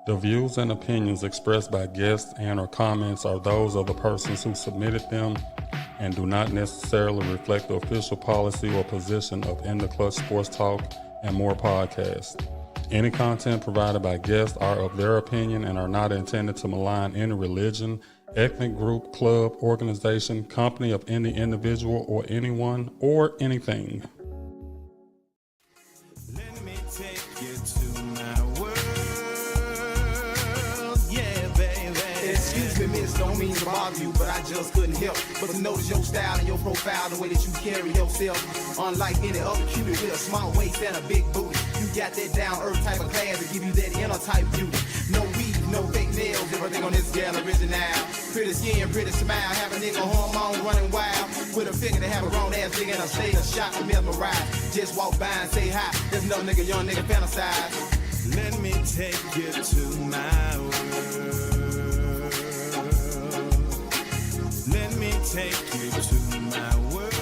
The views and opinions expressed by guests and or comments are those of the persons who submitted them and do not necessarily reflect the official policy or position of In the Clutch Sports Talk and More podcasts. Any content provided by guests are of their opinion and are not intended to malign any religion, ethnic group, club, organization, company of any individual or anyone or anything. Let me take you to my world, yeah, baby. Excuse me, miss, don't mean to bother you, but I just couldn't help but to notice your style and your profile, the way that you carry yourself. Unlike any other cutie with a small waist and a big booty, you got that down-earth type of class to give you that inner type beauty. No weave, no fake nails, everything on this gal original. Pretty skin, pretty smile, have a nigga hormone running wild. With a figure to have a grown ass nigga in a state of shock and mesmerized. Just walk by and say hi, there's another nigga, young nigga fantasize. Let me take you to my world. Let me take you to my world.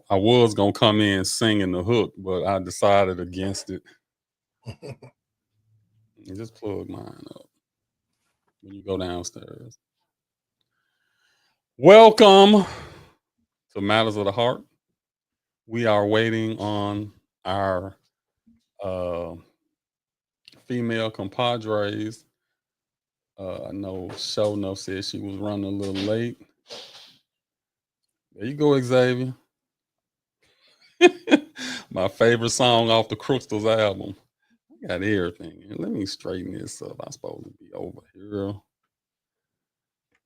I was going to come in singing the hook, but I decided against it. Just plug mine up when you go downstairs. Welcome to Matters of the Heart. We are waiting on our female compadres. I know Showno said she was running a little late. There you go, Xavier. My favorite song off the Crystals album. I got everything. Let me straighten this up. I'm supposed to be over here.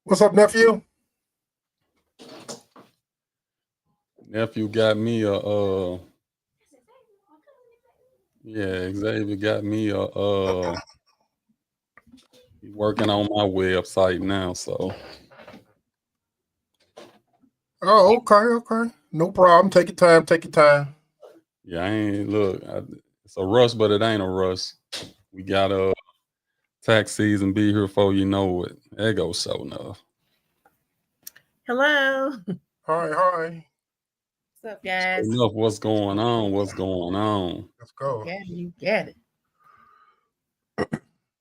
What's up, nephew? Nephew got me a yeah, Xavier got me he's working on my website now, so. Oh, okay. No problem. Take your time. Yeah, I ain't look. It's a rush, but it ain't a rush. We got tax season be here before you know it. There goes so enough. Hello. Hi. What's up, guys? Enough. What's going on? Let's go. You get it.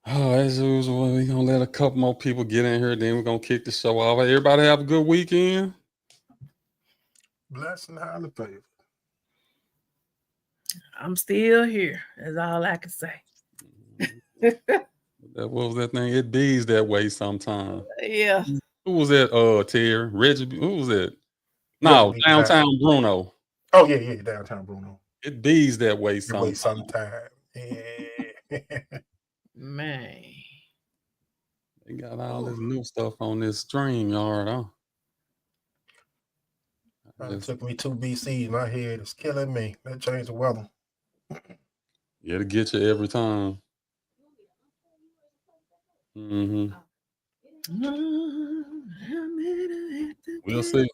Oh, as usual, we're gonna let a couple more people get in here, then we're gonna kick the show off. Everybody have a good weekend. Blessed and highly favored. I'm still here. That's all I can say. What was that thing? It bees that way sometimes. Yeah. Who was that? Terry, Reggie. Who was it? No, Downtown Bruno. Oh yeah, Downtown Bruno. It bees that way sometimes. Yeah. Man. They got all this new stuff on this stream yard, huh? It took me 2 BC. My head is killing me. That changed the weather. Yeah, it'll get you every time. Mm-hmm. We'll see.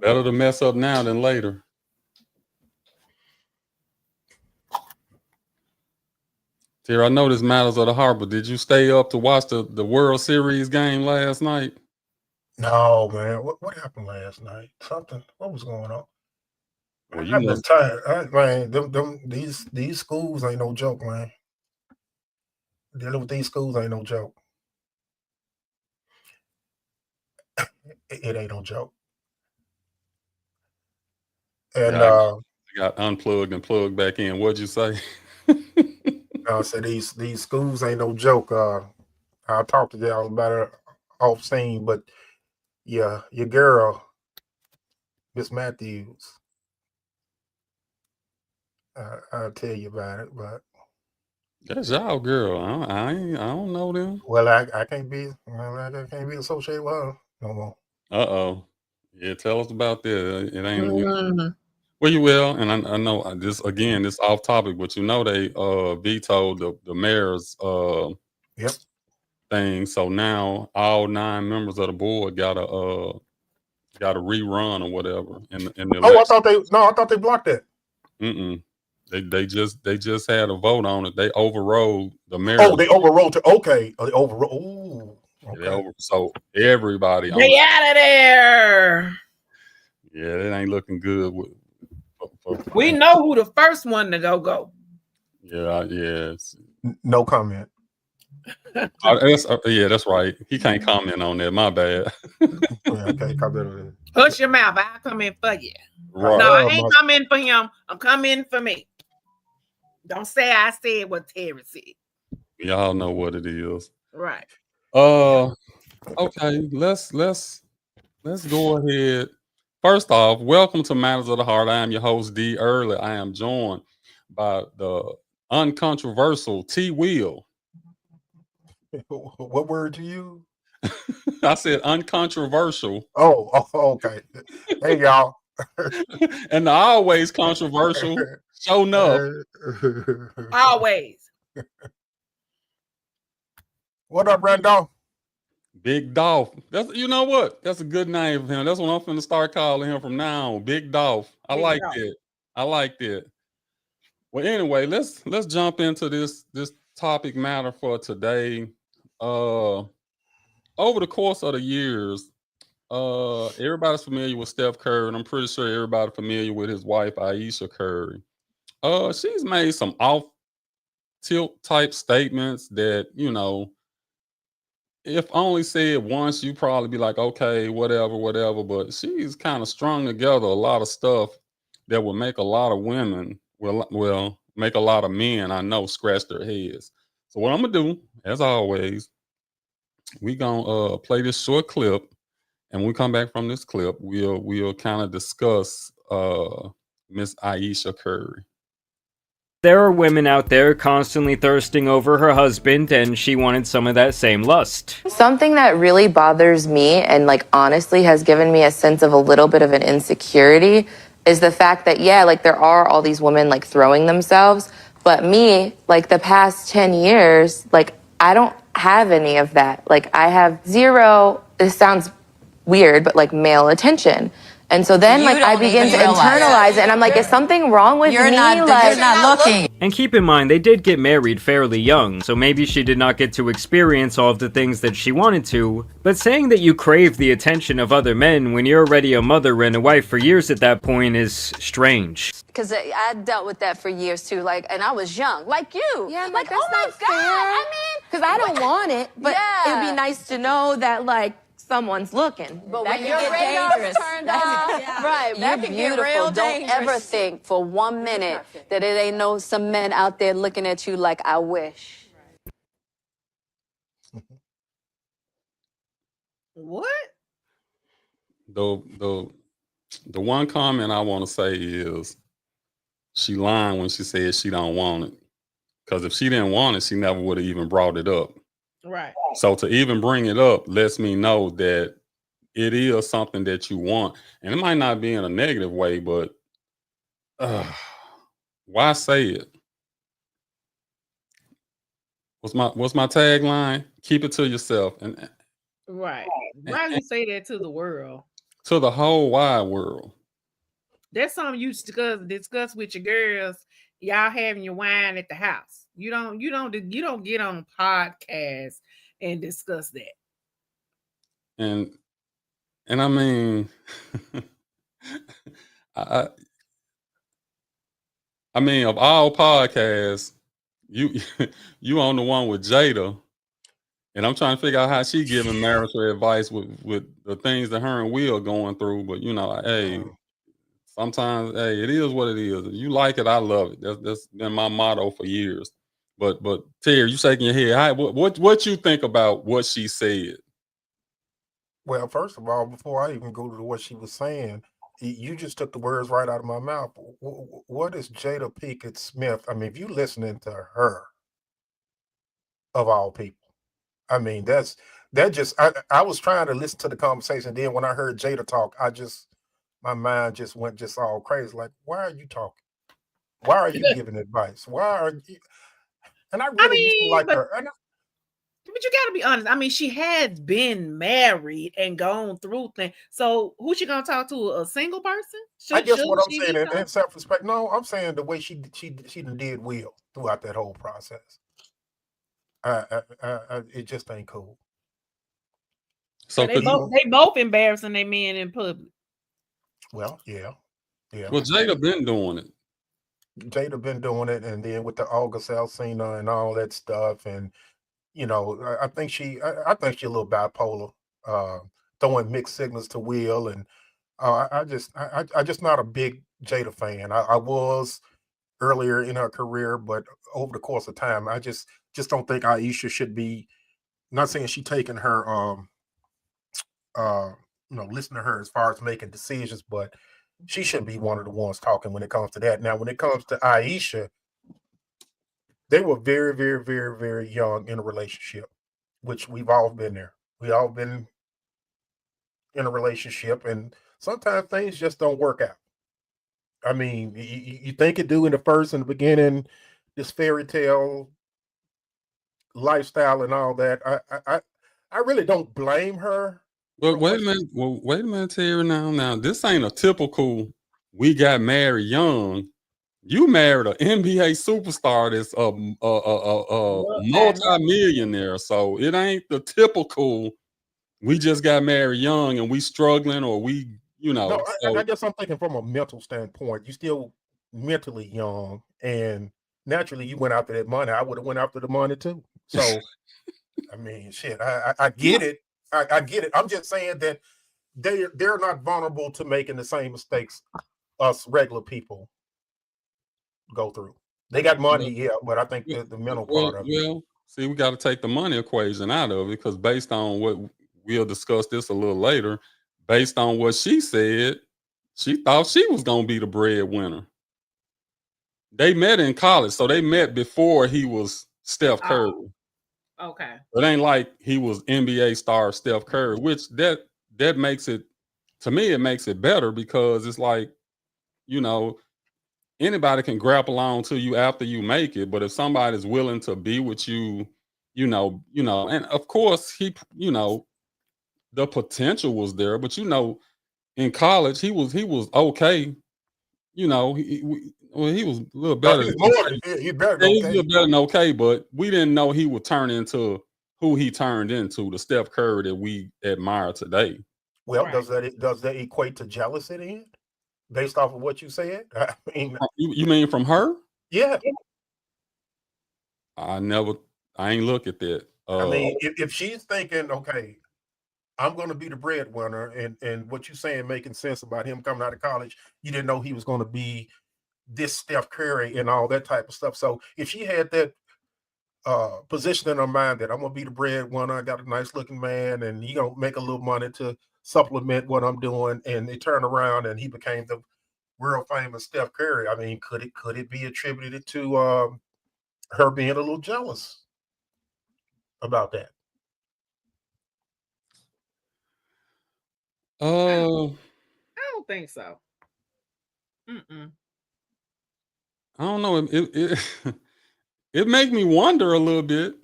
Better to mess up now than later. Terry, I know this Matters of the Heart, but did you stay up to watch the World Series game last night? No, man. What happened last night? Something. What was going on? Well, I've been tired. Man, these schools ain't no joke, man. Dealing with these schools ain't no joke. It ain't no joke. And I got unplugged and plugged back in. What'd you say? I said these schools ain't no joke. I'll talk to y'all about it off scene, but yeah, your girl, Miss Matthews. I'll tell you about it, but that's y'all girl. I don't know them. Well, I can't be associated with her no more. Yeah, tell us about that. It ain't. Well, you will, and I know this again. This off topic, but you know they vetoed the mayor's thing. So now all 9 members of the board got a rerun or whatever. I thought they blocked that. They just had a vote on it. They overrode the mayor. Oh, they overrode it. Okay, they overrode. Ooh, okay. So everybody. They out of there. Yeah, it ain't looking good We know who the first one to go. Yeah, yes. No comment. That's right. He can't comment on that. My bad. Yeah, okay, comment on that. Hush your mouth. I'll come in for you. Right. No, I ain't coming for him. I'm coming for me. Don't say I said what Terry said. Y'all know what it is. Right. Okay, let's go ahead. First off, welcome to Matters of the Heart. I am your host, D. Early. I am joined by the uncontroversial T. Will. What word you use? I said uncontroversial. Oh, okay. Hey, y'all. And the always controversial. Show enough. Always. What up, Randolph? Big Dolph. You know what? That's a good name for him. That's what I'm finna start calling him from now on. Big Dolph. I like that. I like that. Well, anyway, let's jump into this topic matter for today. Over the course of the years, everybody's familiar with Steph Curry, and I'm pretty sure everybody's familiar with his wife, Ayesha Curry. She's made some off tilt type statements that, you know, if only said once, you probably be like, okay, whatever. But she's kind of strung together a lot of stuff that would make a lot of women, well, make a lot of men, I know, scratch their heads. So what I'm gonna do, as always, we gonna play this short clip, and when we come back from this clip, we'll kind of discuss Miss Ayesha Curry. There are women out there constantly thirsting over her husband, and she wanted some of that same lust. Something that really bothers me and like honestly has given me a sense of a little bit of an insecurity is the fact that, yeah, like there are all these women like throwing themselves, but me, like the past 10 years, like I don't have any of that. Like I have zero, this sounds weird, but like male attention. And so then like I begin to internalize it and I'm like, is something wrong with me? You're not looking. And keep in mind, they did get married fairly young, so maybe she did not get to experience all of the things that she wanted to, but saying that you crave the attention of other men when you're already a mother and a wife for years at that point is strange. Because I dealt with that for years too, like, and I was young, like you. Yeah, like, that's oh my not God, fair. I mean. Because I don't want it, but Yeah. it'd be nice to know that like someone's looking. But That when could your get radar's dangerous. turned off, right, That you're could get beautiful. real Don't ever dangerous. think for 1 minute that it ain't no some men out there looking at you like I wish. What? The one comment I want to say is she lying when she said she don't want it. Because if she didn't want it, she never would have even brought it up. Right. So to even bring it up lets me know that it is something that you want. And it might not be in a negative way, but why say it? What's my tagline? Keep it to yourself. And Right. Why you say that to the world? to the whole wide world. That's something you discuss with your girls. Y'all having your wine at the house. You don't get on podcasts and discuss that. And I mean, I mean, of all podcasts, you on the one with Jada, and I'm trying to figure out how she giving marital advice with the things that her and Will are going through. But you know, hey, sometimes, hey, it is what it is. If you like it, I love it. That's been my motto for years. But Terry, you shaking your head. What you think about what she said? Well, first of all, before I even go to what she was saying, you just took the words right out of my mouth. What is Jada Pinkett Smith? I mean, if you listening to her, of all people, I mean, I was trying to listen to the conversation. Then when I heard Jada talk, my mind just went just all crazy. Like, why are you talking? Why are you giving advice? Why are you? And I really used to like her. But you got to be honest. I mean, she has been married and gone through things. So who's she gonna talk to? A single person? I guess what I'm saying in self-respect. No, I'm saying the way she did Will throughout that whole process. It just ain't cool. So they both embarrassing their men in public. Well, yeah. Yeah, Well, Jada been doing it. Jada been doing it, and then with the August Alsina and all that stuff, and I think I think she a little bipolar, uh, throwing mixed signals to Will, and I just not a big Jada fan. I was earlier in her career, but over the course of time, I just don't think Ayesha should be. Not saying she taking her uh listen to her as far as making decisions, but she shouldn't be one of the ones talking when it comes to that. Now, when it comes to Ayesha, they were very, very, very, very young in a relationship, which we've all been there. We all been in a relationship, and sometimes things just don't work out. I mean, you think it do in the beginning, this fairy tale lifestyle and all that. I really don't blame her. But From what wait a minute, Terry. Now, this ain't a typical. We got married young. You married an NBA superstar that's a multi-millionaire, so it ain't the typical. We just got married young and we struggling, or No, I So guess I'm thinking from a mental standpoint. You still mentally young, and naturally you went after that money. I would have went after the money too. So I mean, shit, I get it. I get it. I'm just saying that they're not vulnerable to making the same mistakes us regular people go through. They got money, yeah, but I think the mental part of it. well, see, we got to take the money equation out of it, because based on what we'll discuss this a little later, based on what she said, she thought she was gonna be the breadwinner. They met in college, so they met before he was Steph Curry. Okay. It ain't like he was NBA star Steph Curry, which that makes it, to me, it makes it better, because it's like, anybody can grapple on to you after you make it, but if somebody's willing to be with you, and of course the potential was there, but in college he was okay, he was a little better He's than more okay. than he better Yeah, than he's a okay. little better than okay, but we didn't know he would turn into who he turned into, the Steph Curry that we admire today. Well, Right. does that equate to jealousy then? Based off of what you said? I mean, You mean from her? yeah. I ain't look at that. I mean, if she's thinking, okay, I'm going to be the breadwinner, and what you're saying making sense about him coming out of college, you didn't know he was going to be this Steph Curry and all that type of stuff. So if she had that position in her mind that I'm going to be the breadwinner, I got a nice looking man, and he gonna make a little money to supplement what I'm doing, and they turn around and he became the world famous Steph Curry. I mean, could it be attributed to her being a little jealous about that? Uh, I don't think so. Mm-mm. I don't know. It make me wonder a little bit.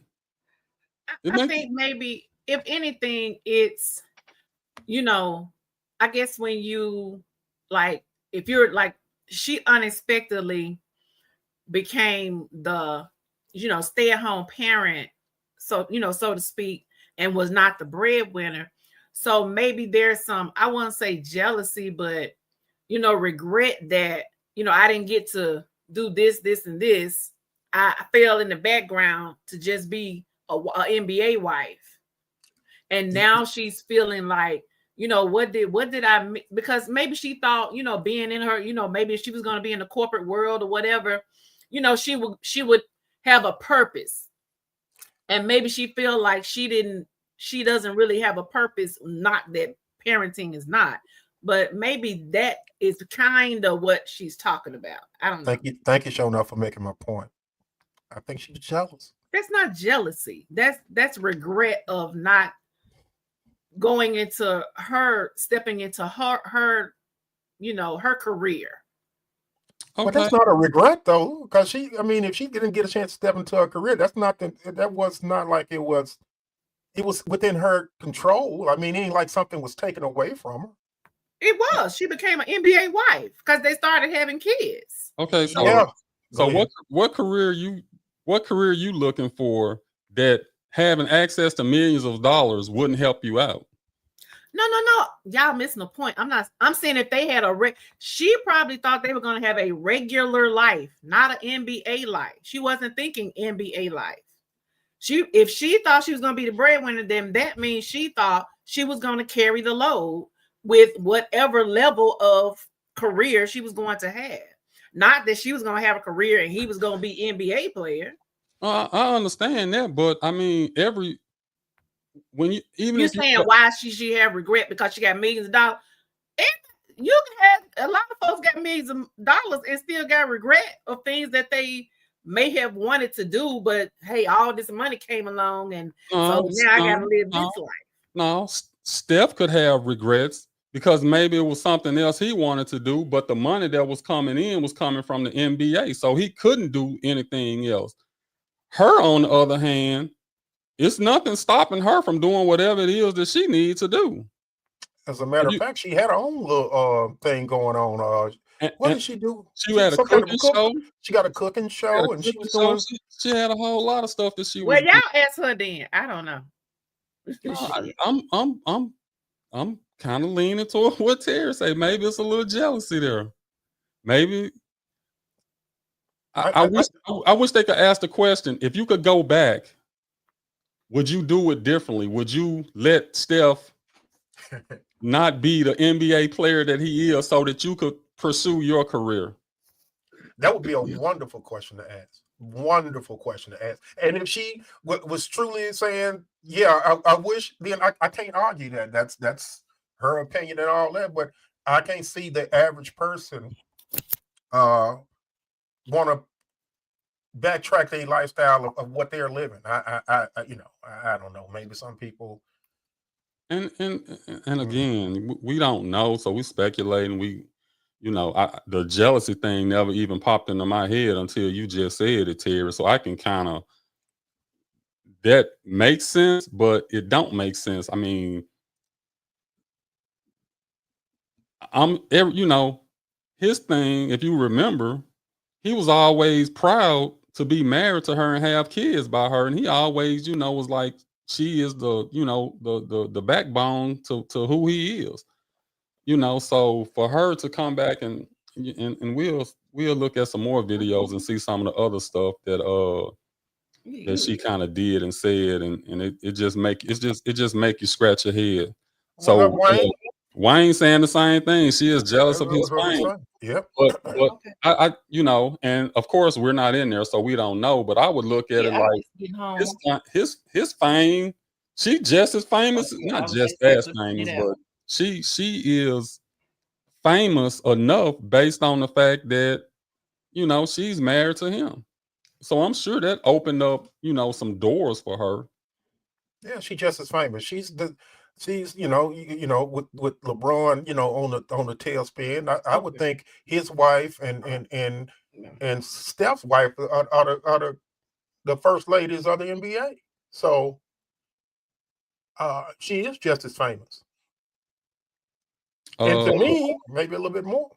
I think maybe, if anything, it's, I guess when you, like, if you're like, she unexpectedly became the, stay-at-home parent, so so to speak, and was not the breadwinner. So maybe there's some, I wouldn't say jealousy, but regret that I didn't get to do this, and this. I fell in the background to just be a NBA wife, and now she's feeling like, what did I, because maybe she thought, being in her, maybe if she was going to be in the corporate world or whatever, she would have a purpose, and maybe she feel like she doesn't really have a purpose. Not that parenting is not, but maybe that is kind of what she's talking about. I don't know. Thank you, Shona, for making my point. I think she's jealous. That's not jealousy. That's regret of not going into stepping into her her career. But that's not a regret though, because I mean, if she didn't get a chance to step into her career, that was not like it was within her control. I mean, it ain't like something was taken away from her. It was. She became an NBA wife because they started having kids. Okay, so Yeah. so what career you looking for that having access to millions of dollars wouldn't help you out? No. Y'all missing the point. I'm saying if they had she probably thought they were going to have a regular life, not an NBA life. She wasn't thinking NBA life. If she thought she was going to be the breadwinner, then that means she thought she was going to carry the load with whatever level of career she was going to have. Not that she was going to have a career and he was going to be NBA player. I understand that, but I mean, you're saying why she have regret because she got millions of dollars. And you can have a lot of folks got millions of dollars and still got regret of things that they may have wanted to do, but hey, all this money came along, and so now I gotta live this life. No, Steph could have regrets because maybe it was something else he wanted to do, but the money that was coming in was coming from the NBA, so he couldn't do anything else. Her, on the other hand, it's nothing stopping her from doing whatever it is that she needs to do. As a matter of fact, she had her own little thing going on. What did she do? She had a cooking show. She got a cooking show, and she was doing. She had a whole lot of stuff that she was. Well, y'all ask her then. I don't know. I'm kind of leaning toward what Terry say. Maybe it's a little jealousy there. Maybe. I wish they could ask the question: if you could go back, would you do it differently? Would you let Steph not be the NBA player that he is so that you could pursue your career? That would be a wonderful question to ask. Wonderful question to ask. And if she was truly saying, yeah, I wish, then I can't argue that. That's her opinion and all that. But I can't see the average person want to backtrack their lifestyle of what they're living. I don't know. Maybe some people. And again, we don't know, so we speculating. The jealousy thing never even popped into my head until you just said it, Terry. So I can kind of, that makes sense, but it don't make sense. I mean, his thing, if you remember, he was always proud to be married to her and have kids by her, and he always, was like, she is the backbone to who he is. So for her to come back and we'll look at some more videos and see some of the other stuff that she kind of did and said, and it just make you scratch your head. So Wayne saying the same thing. She is jealous of his fame. Yep. But I and of course we're not in there, so we don't know. But I would look at it like his fame. She just as famous, not just as famous, but she is famous enough based on the fact that she's married to him. So I'm sure that opened up some doors for her. Yeah, she's just as famous. She's with LeBron on the tailspin. I would think his wife and Steph's wife are the first ladies of the NBA. So she is just as famous. And to me, maybe a little bit more.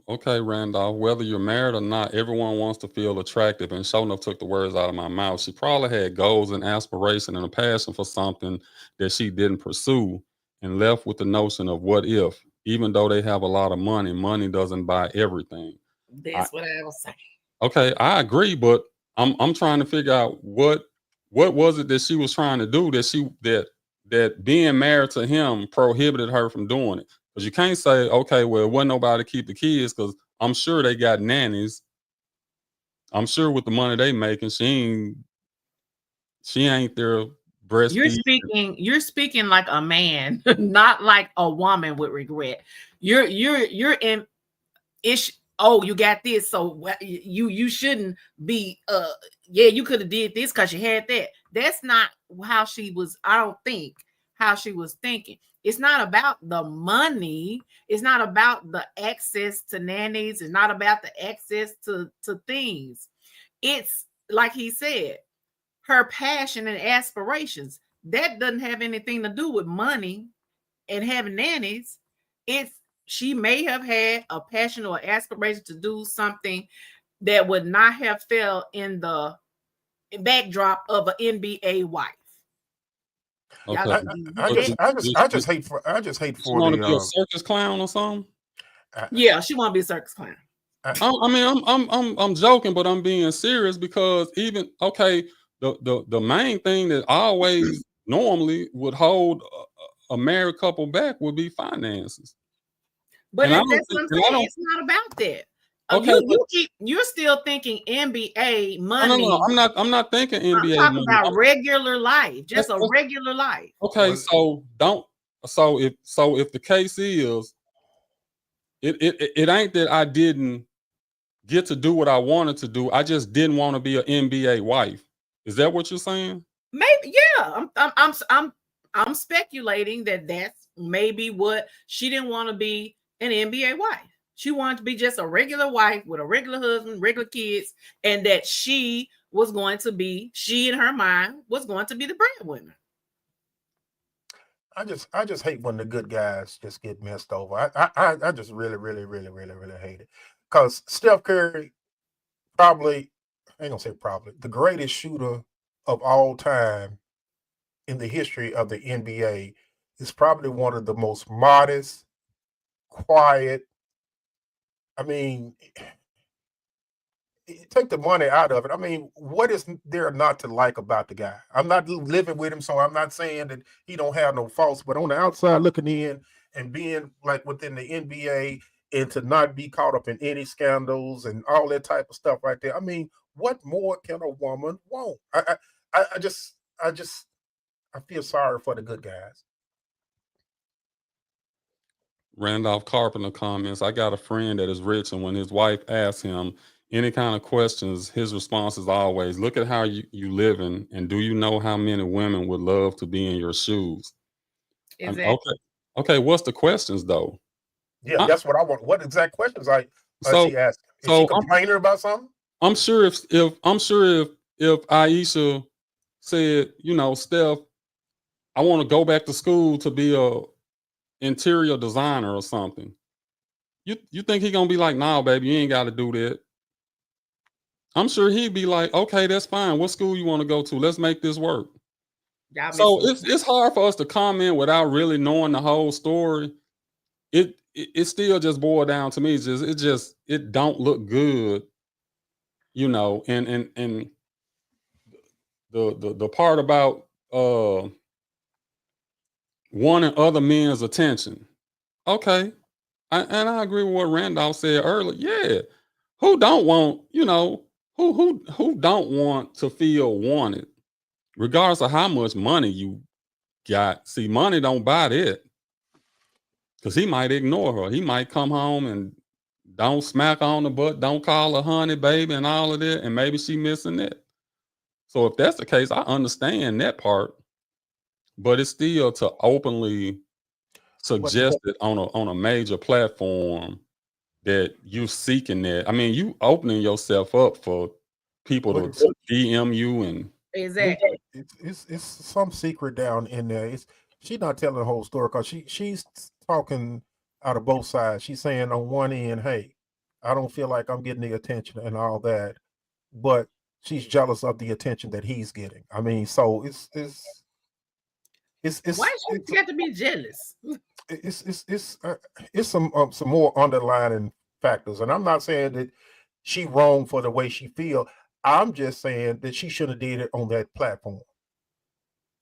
Okay, Randolph, whether you're married or not, everyone wants to feel attractive. And sure enough took the words out of my mouth. She probably had goals and aspiration and a passion for something that she didn't pursue and left with the notion of what if, even though they have a lot of money doesn't buy everything. That's what I was saying. Okay, I agree, but I'm trying to figure out what was it that she was trying to do that being married to him prohibited her from doing it. Because you can't say, okay, well, it wasn't nobody to keep the kids, because I'm sure they got nannies. I'm sure with the money they making, she ain't there breastfeeding. You're speaking like a man, not like a woman with regret. You're in ish. Oh, you got this, so you shouldn't be. You could have did this because you had that. That's not how she was. I don't think how she was thinking. It's not about the money. It's not about the access to nannies. It's not about the access to things. It's like he said, her passion and aspirations. That doesn't have anything to do with money and having nannies. She may have had a passion or aspiration to do something that would not have fell in the backdrop of an NBA wife. Y'all Okay. need to do I But just, that. I just hate for, I just hate she for want to be a the, circus clown or something? I, Yeah, she want to be a circus clown. I mean, I'm joking, but I'm being serious because even okay, the main thing that always normally would hold a married couple back would be finances, But and I don't that's what think, I'm and I saying. don't. It's not about that. Okay, but You're still thinking NBA no. money. I'm not thinking I'm NBA talking money. about regular life, just a That's regular life. okay. well, So don't. So if the case is it ain't that I didn't get to do what I wanted to do. I just didn't want to be an NBA wife. Is that what you're saying? Maybe, yeah. I'm speculating that that's maybe what she didn't want to be an NBA wife. She wanted to be just a regular wife with a regular husband, regular kids, and that she in her mind was going to be the breadwinner. I just hate when the good guys just get messed over. I just really, really, really, really, really hate it. Because Steph Curry, probably, I ain't gonna say probably, the greatest shooter of all time in the history of the NBA, is probably one of the most modest, quiet. I mean, take the money out of it. I mean, what is there not to like about the guy? I'm not living with him, so I'm not saying that he don't have no faults. But on the outside looking in and being like within the NBA and to not be caught up in any scandals and all that type of stuff right there. I mean, what more can a woman want? I just I feel sorry for the good guys. Randolph Carpenter comments, I got a friend that is rich, and when his wife asks him any kind of questions, his response is always, look at how you living, and do you know how many women would love to be in your shoes? Exactly. Okay. Okay, what's the questions though? Yeah, I, that's what I want. What exact questions so she asking? Is she so complaining about something? I'm sure if Ayesha said, Steph, I want to go back to school to be a interior designer or something. You think he gonna be like, nah, baby, you ain't got to do that. I'm sure he'd be like, okay, that's fine. What school you want to go to? Let's make this work. Y'all So missing. it's hard for us to comment without really knowing the whole story. It still just boiled down to me. It don't look good, and the part about wanting other men's attention. Okay, and I agree with what Randolph said earlier. Yeah, who don't want who don't want to feel wanted, regardless of how much money you got. See, money don't buy that because he might ignore her. He might come home and don't smack her on the butt, don't call her honey, baby, and all of that, and maybe she missing that. So if that's the case, I understand that part, but it's still to openly But suggest it on a major platform that you seeking that. I mean, you opening yourself up for people but to DM you and Exactly. it's some secret down in there. It's she's not telling the whole story because she's talking out of both sides. She's saying on one end, hey, I don't feel like I'm getting the attention and all that, but she's jealous of the attention that he's getting. I mean, so Why should she have to be jealous? it's some more underlying factors, and I'm not saying that she wrong for the way she feel. I'm just saying that she should have did it on that platform.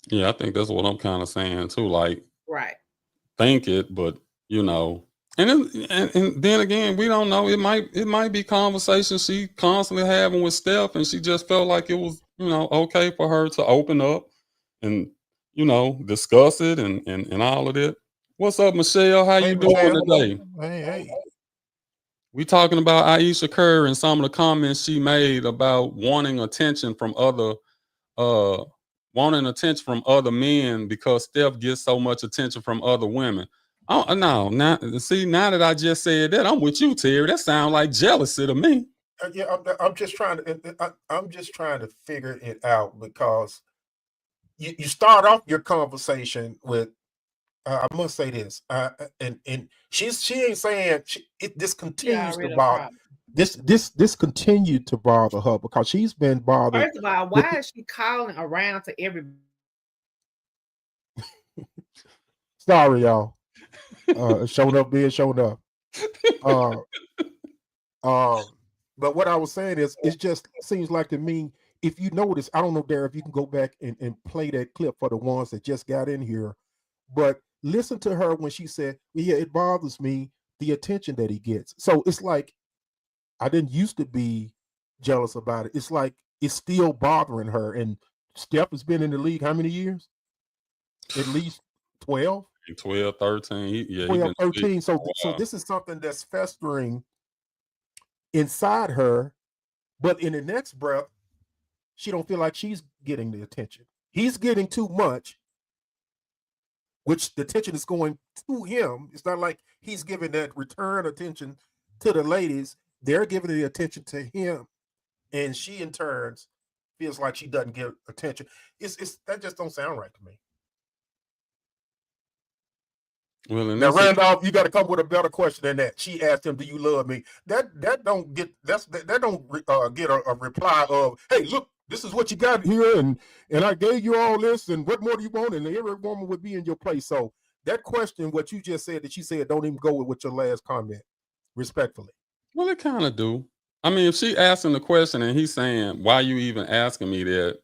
yeah, I think that's what I'm kind of saying too. Like, Right. think it, but and then again, we don't know. It might be conversations she constantly having with Steph, and she just felt like it was okay for her to open up and discuss it and all of that. What's up, Michelle? How Hey, you doing Michelle. today? Hey. We talking about Ayesha Curry and some of the comments she made about uh wanting attention from other men because Steph gets so much attention from other women. Oh no, now that I just said that, I'm with you, Terry. That sounds like jealousy to me. Yeah, I'm just trying to. I'm just trying to figure it out because you start off your conversation with. I must say this, and she ain't saying this She continues to already a bother. problem. This continued to bother her because she's been bothered First of all, with why is she calling around to everybody? Sorry, y'all. Showing up being shown up. But what I was saying is, it just seems like to me, if you notice, I don't know, Derek, if you can go back and play that clip for the ones that just got in here, but listen to her when she said, yeah, it bothers me, the attention that he gets. So it's like, I didn't used to be jealous about it. It's like, it's still bothering her. And Steph has been in the league how many years? At least 12? 12, 13. Yeah, 12, 13. So this is something that's festering inside her, but in the next breath, she don't feel like she's getting the attention. He's getting too much, which the attention is going to him. It's not like he's giving that return attention to the ladies. They're giving the attention to him, and she in turns feels like she doesn't get attention. It's that just don't sound right to me. Well, now, Randolph, you got to come with a better question than that. She asked him, "Do you love me?" That don't get get a reply of, "Hey, look, this is what you got here, and I gave you all this, and what more do you want?" And every woman would be in your place. So that question, what you just said, that she said, don't even go with your last comment, respectfully. Well, it kind of do. I mean, if she asking the question and he's saying, "Why you even asking me that?"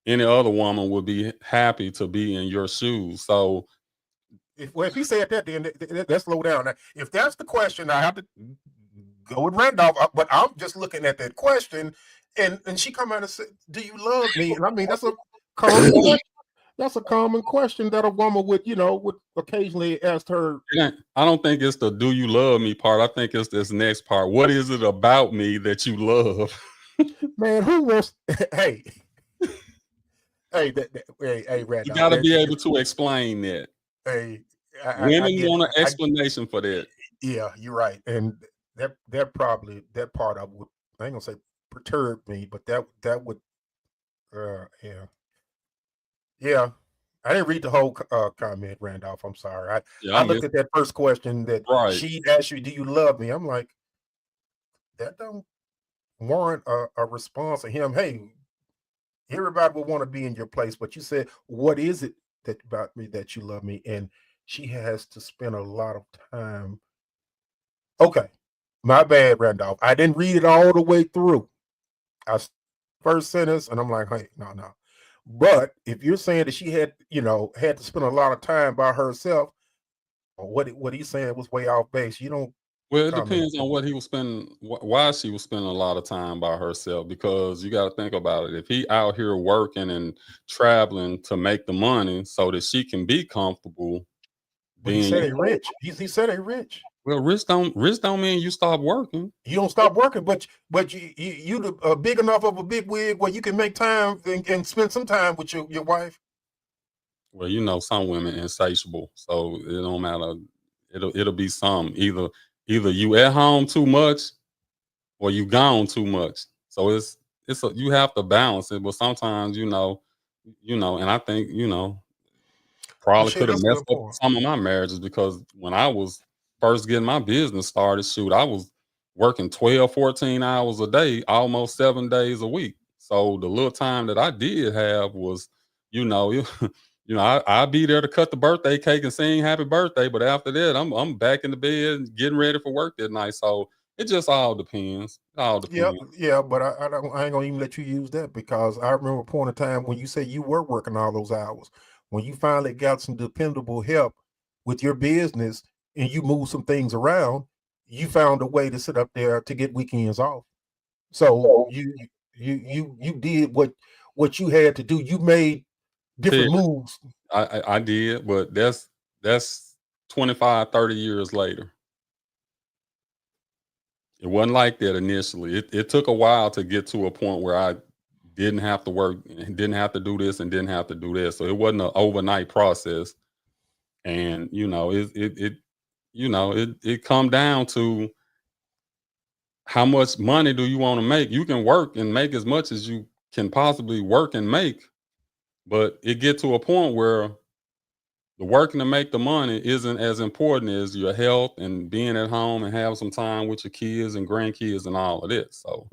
Any other woman would be happy to be in your shoes. So. If he said that, then let's slow down. Now, if that's the question, I have to go with Randolph. But I'm just looking at that question, and she come out and said, "Do you love me?" And I mean, that's a common question. That's a common question that a woman would occasionally ask her. I don't think it's the "Do you love me" part. I think it's this next part. What is it about me that you love? Man, who wants? Hey, Randolph, you got to be able to explain that. Hey, women want an explanation for that. Yeah, you're right, and that probably that part I ain't gonna say perturb me, but that would, yeah. I didn't read the whole comment, Randolph. I'm sorry. I looked at that first question that she asked you, "Do you love me?" I'm like, that don't warrant a response of him. Hey, everybody would want to be in your place, but you said, "What is it that about me that you love me?" And she has to spend a lot of time. Okay, my bad, Randolph. I didn't read it all the way through. First sentence, and I'm like, hey, no. But if you're saying that she had to spend a lot of time by herself, what he's saying was way off base. You don't. Well, it depends on what he was spending, why she was spending a lot of time by herself, because you got to think about it. If he out here working and traveling to make the money so that she can be comfortable. But he said he rich. He said he rich. Well, rich don't mean you stop working. You don't stop working, but you big enough of a big wig where you can make time and spend some time with your wife. Well, some women insatiable, so it don't matter. It'll be some either you at home too much or you gone too much. So you have to balance it, but sometimes and I think probably could have messed up some of my marriages, because when I was first getting my business started, I was working 12, 14 hours a day, almost 7 days a week. So the little time that I did have was, I'd be there to cut the birthday cake and sing happy birthday. But after that, I'm back in the bed getting ready for work that night. So it just all depends. Yeah, but I ain't gonna even let you use that, because I remember a point in time when you said you were working all those hours. When you finally got some dependable help with your business and you moved some things around, you found a way to sit up there to get weekends off. So you did what you had to do. You made different moves. I did, but that's 25, 30 years later. It wasn't like that initially. It took a while to get to a point where I didn't have to work, didn't have to do this, and didn't have to do this. So it wasn't an overnight process. And it come down to how much money do you want to make. You can work and make as much as you can possibly work and make, but it get to a point where the working to make the money isn't as important as your health and being at home and have some time with your kids and grandkids and all of this. So,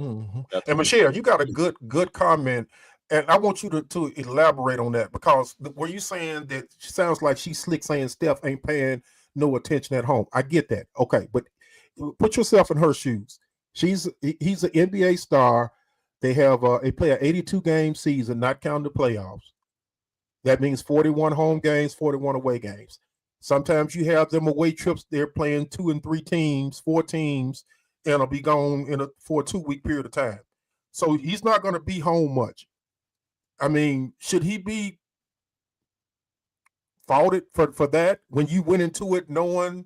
and Michelle, you got a good comment And I want you to elaborate on that, because were you saying that she sounds like she's slick saying Steph ain't paying no attention at home? I get that. Okay, but put yourself in her shoes. He's an NBA star. They play an 82 game season, not counting the playoffs. That means 41 home games, 41 away games. Sometimes you have them away trips. They're playing 2 and 3 teams, 4 teams, and will be gone for a 2-week period of time. So he's not going to be home much. I mean, should he be faulted for that when you went into it knowing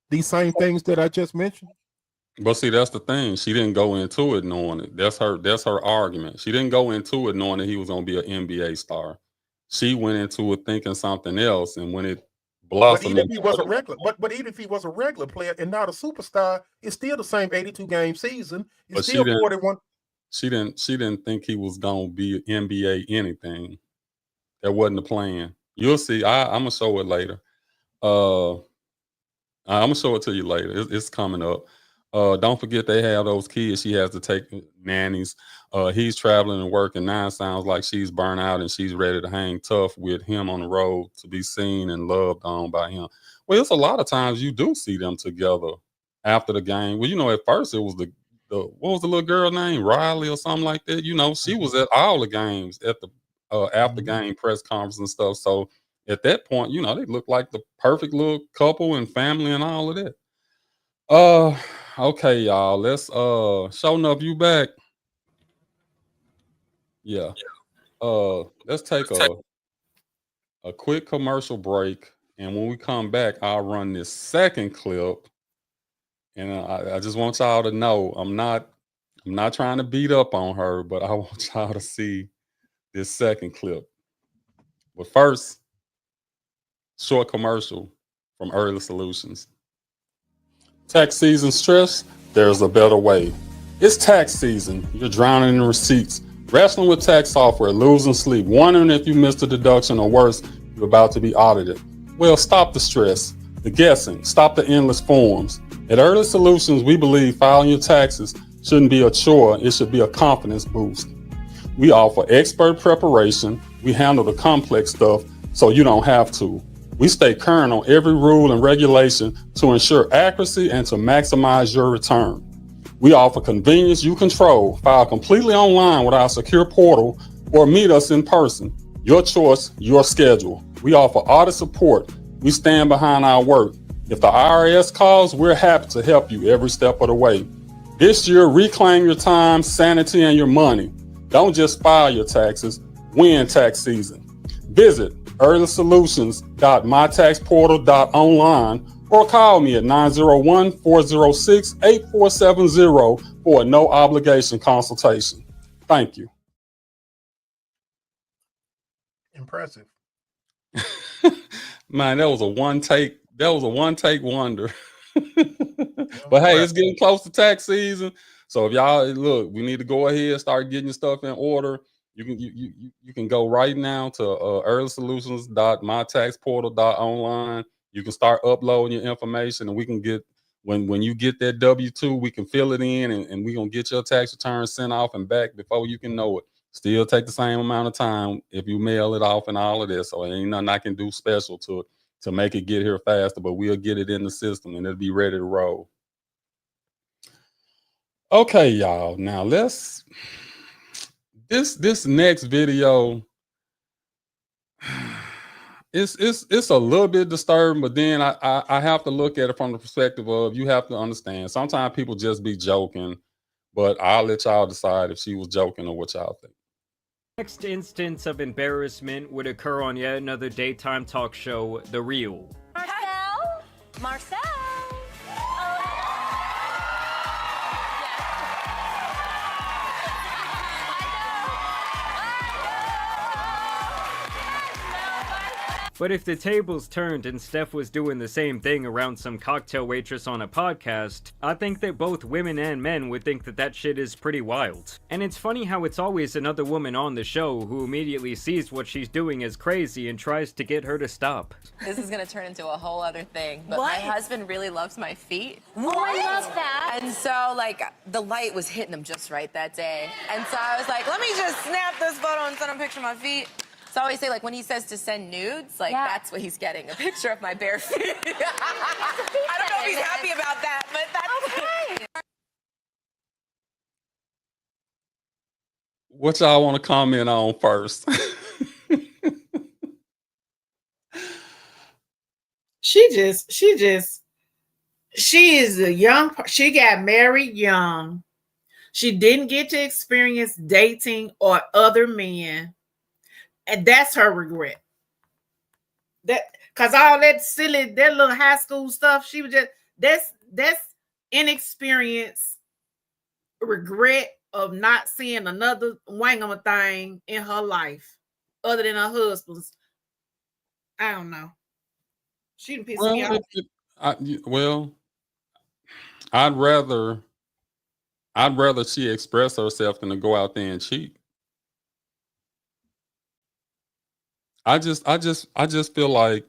these same things that I just mentioned? But see, that's the thing. She didn't go into it knowing it. That's her argument. She didn't go into it knowing that he was going to be an NBA star. She went into it thinking something else, and when it blossomed, but even if he was a regular, but even if he was a regular player and not a superstar, it's still the same 82 game season. It's still 41. She didn't think he was gonna be NBA anything. That wasn't the plan. You'll see. I'm gonna show it later. I'm gonna show it to you later. It's coming up. Don't forget they have those kids. She has to take nannies. He's traveling and working now. Sounds like she's burnt out and she's ready to hang tough with him on the road to be seen and loved on by him. Well, it's a lot of times you do see them together after the game. Well, at first it was the what was the little girl name? Riley or something like that. She was at all the games at the after game press conference and stuff. So at that point, they looked like the perfect little couple and family and all of that. Okay, y'all. Let's show enough you back. Yeah. Let's take a quick commercial break, and when we come back, I'll run this second clip. And I just want y'all to know I'm not trying to beat up on her, but I want y'all to see this second clip. But first, short commercial from Early Solutions. Tax season stress? There's a better way. It's tax season. You're drowning in receipts, wrestling with tax software, losing sleep, wondering if you missed a deduction, or worse, you're about to be audited. Well, stop the stress, the guessing, stop the endless forms. At Early Solutions, we believe filing your taxes shouldn't be a chore, it should be a confidence boost. We offer expert preparation, we handle the complex stuff so you don't have to. We stay current on every rule and regulation to ensure accuracy and to maximize your return. We offer convenience you control. File completely online with our secure portal or meet us in person. Your choice, your schedule. We offer audit support. We stand behind our work. If the IRS calls, we're happy to help you every step of the way. This year, reclaim your time, sanity, and your money. Don't just file your taxes, win tax season. Visit earlysolutions.mytaxportal.online or call me at 901-406-8470 for a no obligation consultation. Thank you. Impressive. Man, that was a one take wonder. But hey, it's getting close to tax season. So if y'all look, we need to go ahead, start getting your stuff in order. You can go right now to earlysolutions.mytaxportal.online. You can start uploading your information, and we can get when you get that W-2, we can fill it in, and we're gonna get your tax return sent off and back before you can know it. Still take the same amount of time if you mail it off and all of this. So ain't nothing I can do special to make it get here faster, but we'll get it in the system and it'll be ready to roll. Okay, y'all. Now let's this next video. It's a little bit disturbing, but then I have to look at it from the perspective of you have to understand. Sometimes people just be joking, but I'll let y'all decide if she was joking or what y'all think. Next instance of embarrassment would occur on yet another daytime talk show, The Real. Marcel? Marcel? But if the tables turned and Steph was doing the same thing around some cocktail waitress on a podcast, I think that both women and men would think that shit is pretty wild. And it's funny how it's always another woman on the show who immediately sees what she's doing as crazy and tries to get her to stop. This is gonna turn into a whole other thing, but What? my husband really loves my feet. Oh, I love that. And so, like, the light was hitting him just right that day. And so I was like, let me just snap this photo and send him a picture of my feet. So I always say, like, when he says to send nudes, like, that's what he's getting, a picture of my bare feet. I don't know if he's happy about that, but that's okay. What y'all want to comment on first? She is a young, she got married young. She didn't get to experience dating or other men. And that's her regret. That because all that silly, that little high school stuff, she was just that's inexperience, regret of not seeing another wangama thing in her life other than her husband's. I don't know. She didn't piss me off. I'd rather she express herself than to go out there and cheat. I just feel like,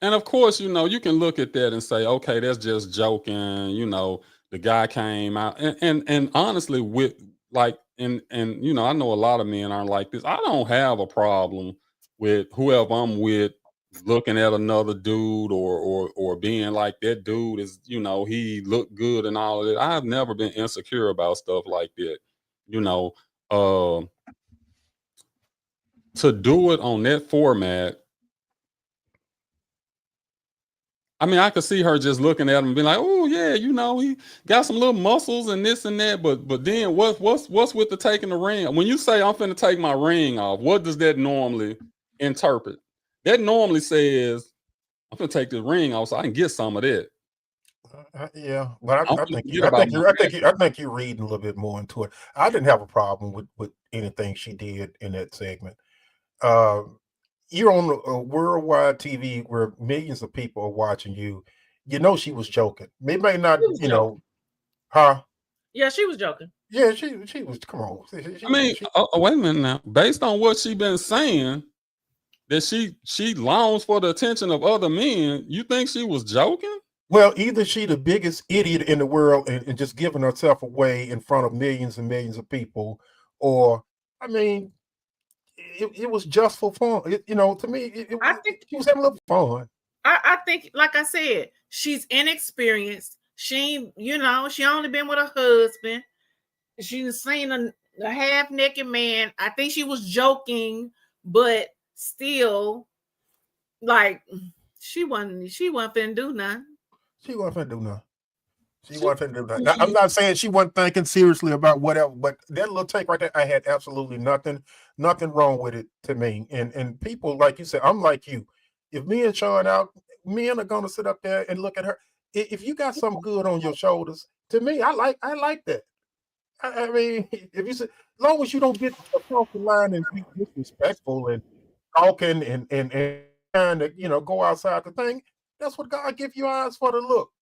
and of course, you know, you can look at that and say, okay, that's just joking. You know, the guy came out, and honestly, with like, and you know, I know a lot of men aren't like this. I don't have a problem with whoever I'm with looking at another dude or being like that dude is, you know, he looked good and all of that. I've never been insecure about stuff like that. You know, to do it on that format, I mean, I could see her just looking at him and being like, "Oh yeah, you know, he got some little muscles and this and that." But then what's with the taking the ring? When you say I'm finna take my ring off, what does that normally interpret? That normally says I'm finna take the ring off so I can get some of that. Yeah, but I'm I finna think forget about my I think you're reading a little bit more into it. I didn't have a problem with anything she did in that segment. Uh, you're on a worldwide TV where millions of people are watching you. You know she was joking. It may not, She was you joking. know, huh? Yeah, she was joking. Yeah, she was. Come on. I mean, wait a minute now. Based on what she been saying, that she longs for the attention of other men, you think she was joking? Well, either she the biggest idiot in the world and just giving herself away in front of millions and millions of people, or I mean, it was just for fun. You know, to me, I think she was having a little fun. I think, like I said, she's inexperienced. She, you know, she only been with her husband. She's seen a half-naked man. I think she was joking, but still, like, she wasn't finna do nothing. She wasn't finna do nothing. She wasn't finna do nothing. Now, I'm not saying she wasn't thinking seriously about whatever, but that little take right there, I had absolutely nothing wrong with it to me. And people, like you said, I'm like you. If me and Sean out, men are gonna sit up there and look at her. If you got something good on your shoulders, to me, I like that. I mean, if you say, as long as you don't get across the line and be disrespectful and talking and trying to, you know, go outside the thing, that's what God give you eyes for to look.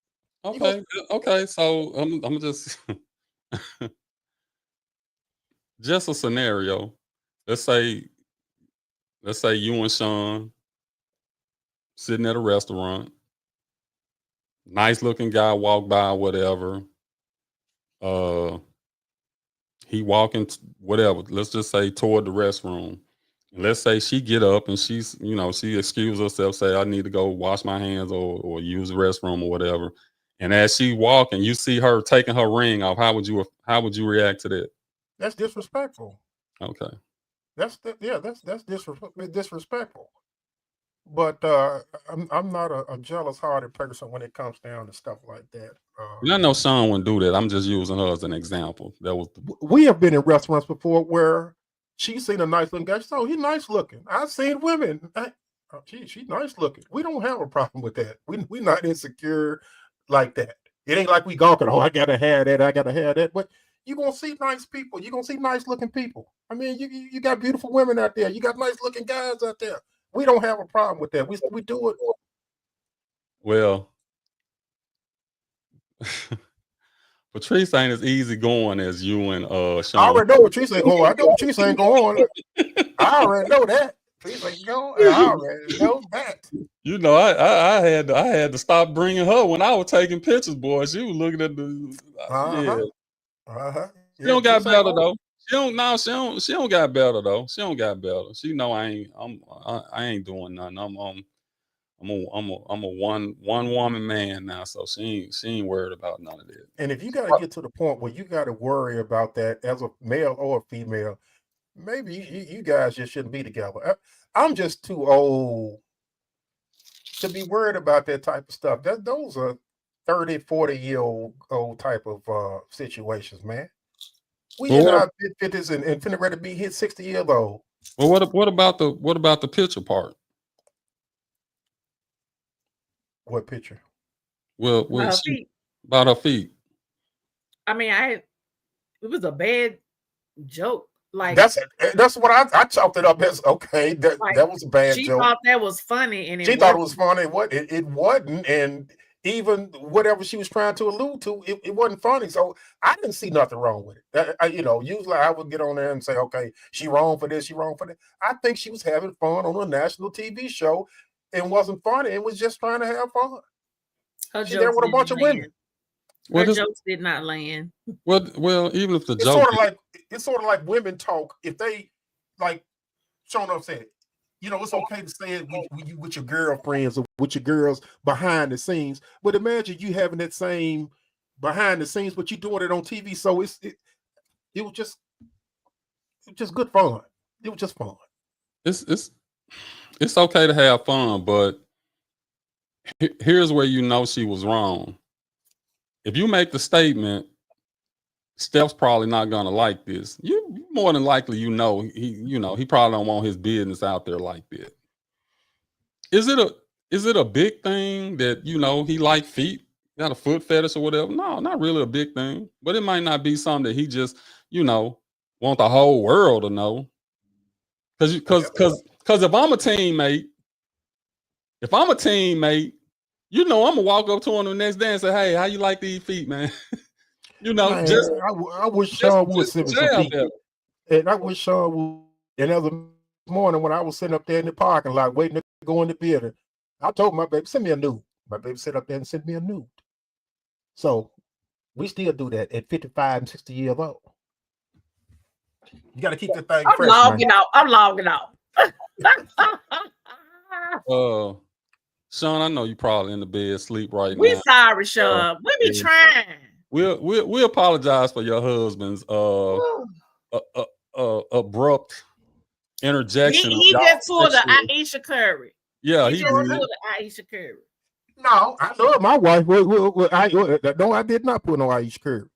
Okay. So I'm just just a scenario. Let's say you and Sean sitting at a restaurant, nice looking guy walk by, whatever. He walking whatever. Let's just say toward the restroom. Let's say she get up and she's, you know, she excuse herself, say, I need to go wash my hands or use the restroom or whatever. And as she walking, you see her taking her ring off. How would you react to that? That's disrespectful. Okay. That's disrespectful. But I'm not a jealous hearted person when it comes down to stuff like that. I know Sean wouldn't do that. I'm just using her as an example. That was we have been in restaurants before where she's seen a nice looking guy. So he's nice looking. I've seen women. She's nice looking. We don't have a problem with that. We're not insecure like that. It ain't like we gawking, oh, I gotta have that. But you're gonna see nice people. You're gonna see nice looking people. I mean, you got beautiful women out there. You got nice looking guys out there. We don't have a problem with that. We do it. well. Patrice ain't as easy going as you and Sean. I already know what Patrice ain't going. I know Patrice ain't going. I already know that. Patrice ain't going. I already know that. You know, I had to stop bringing her when I was taking pictures, boy. She was looking at the yeah. She Yeah, don't got just ain't better old. though. She don't got better though. She don't got better. She know I ain't doing nothing. I'm a one woman man now, so she ain't worried about none of that. And if you got to get to the point where you got to worry about that as a male or a female, maybe you guys just shouldn't be together. I'm just too old to be worried about that type of stuff. Those are 30, 40-year-old type of situations, man. We Well, in our mid-50s and finna ready to be hit 60 years old. well, what about the picture part? What picture? Well, About her feet. about her feet. I mean, it was a bad joke. Like That's what I chalked it up as. Okay, that was a bad she joke. thought that was funny, and She thought it was funny. It wasn't, and even whatever she was trying to allude to, it wasn't funny. So I didn't see nothing wrong with it. Usually I would get on there and say, okay, she wrong for this, she wrong for that. I think she was having fun on a national TV show and wasn't funny and was just trying to have fun. Her She's there with a bunch of women. Her jokes did not land. Well, even if the It's joke, sort of like women talk. If they like, Sean said, it's okay to say it with your girlfriends or with your girls behind the scenes. But imagine you having that same behind the scenes, but you doing it on TV. So it was just good fun. It was just fun. It's okay to have fun, but here's where you know she was wrong. If you make the statement, Steph's probably not gonna like this. You more than likely, he probably don't want his business out there like that. Is it a big thing that he like feet, got a foot fetish or whatever? No, not really a big thing. But it might not be something that he just want the whole world to know. Because if I'm a teammate, I'm gonna walk up to him the next day and say, "Hey, how you like these feet, man?" Man, just I wish Sean would send me some feet. there. And I wish Sean would. And the other morning when I was sitting up there in the parking lot waiting to go in the building, I told my baby, send me a nude. My baby sat up there and sent me a nude. So we still do that at 55 and 60 years old. You got to keep the thing fresh. I'm logging out. Sean, I know you probably in the bed asleep right now. We sorry, Sean. We be trying. We apologize for your husband's abrupt interjection. He just pulled the Ayesha Curry. Yeah, he just pulled the Ayesha Curry. No, I love my wife. No, I did not put no Ayesha Curry.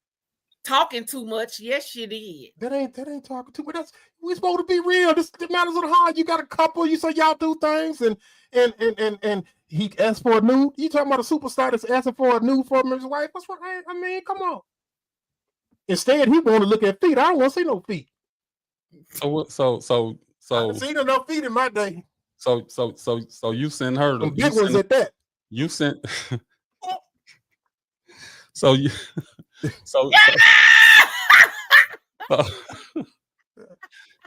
Talking too much. Yes, you did. That ain't talking too much. We supposed to be real. This matters at heart. You got a couple. You say y'all do things, and he asked for a nude. You talking about a superstar that's asking for a nude from his wife? What's what? I mean, come on. Instead, he want to look at feet. I don't want to see no feet. So I haven't seen enough feet in my day. So you send her the big ones at that. You sent. So you. So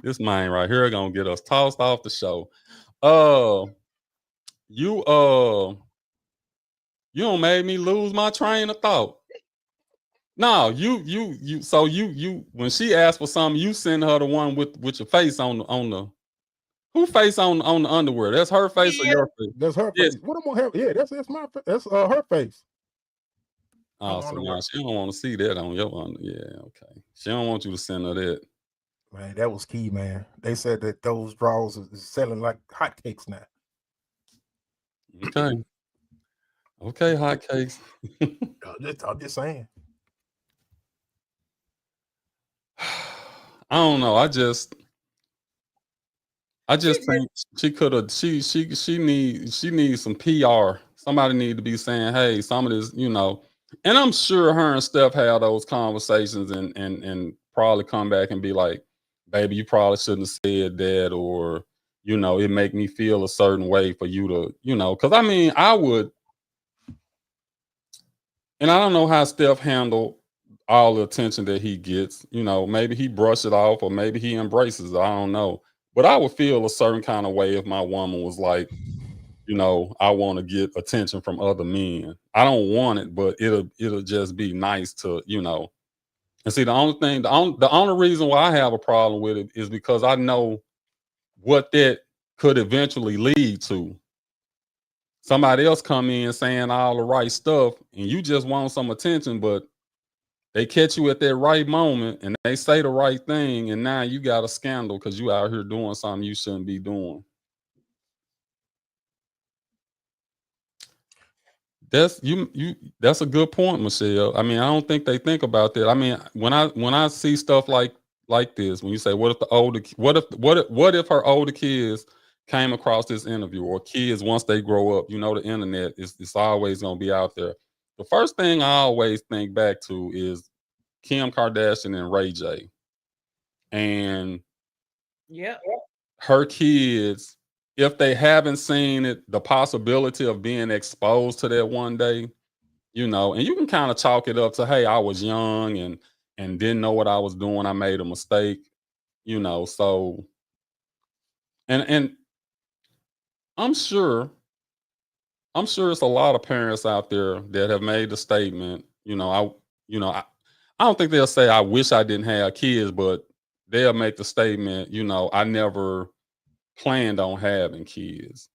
this man right here gonna get us tossed off the show. You don't made me lose my train of thought. No, you. So you when she asked for something, you send her the one with your face on the who face on the underwear. That's her face or your face? That's her face. What am I have? Yeah, that's my face. That's her face. Oh, so now she don't want to see that on your under. Yeah, okay. She don't want you to send her that. Man, that was key, man. They said that those drawers is selling like hotcakes now. Okay. Okay, hotcakes. I'm just saying. I don't know. I just think she could have. She needs some PR. Somebody need to be saying, "Hey, some of this, And I'm sure her and Steph had those conversations and probably come back and be like, "Baby, you probably shouldn't have said that," or it make me feel a certain way for you to, because I mean, I would, and I don't know how Steph handled all the attention that he gets. Maybe he brushed it off, or maybe he embraces it. I don't know, but I would feel a certain kind of way if my woman was like, I want to get attention from other men. I don't want it, but it'll just be nice to, And see, the only reason why I have a problem with it is because I know what that could eventually lead to. Somebody else come in saying all the right stuff, and you just want some attention, but they catch you at that right moment, and they say the right thing, and now you got a scandal because you out here doing something you shouldn't be doing. That's a good point, Michelle. I mean, I don't think they think about that. I mean, when I see stuff like this, when you say, what if her older kids came across this interview, or kids once they grow up, the internet it's always gonna be out there. The first thing I always think back to is Kim Kardashian and Ray J. And her kids, if they haven't seen it, the possibility of being exposed to that one day, and you can kind of chalk it up to, hey, I was young and didn't know what I was doing. I made a mistake, so and I'm sure it's a lot of parents out there that have made the statement, I don't think they'll say I wish I didn't have kids, but they'll make the statement, I never planned on having kids.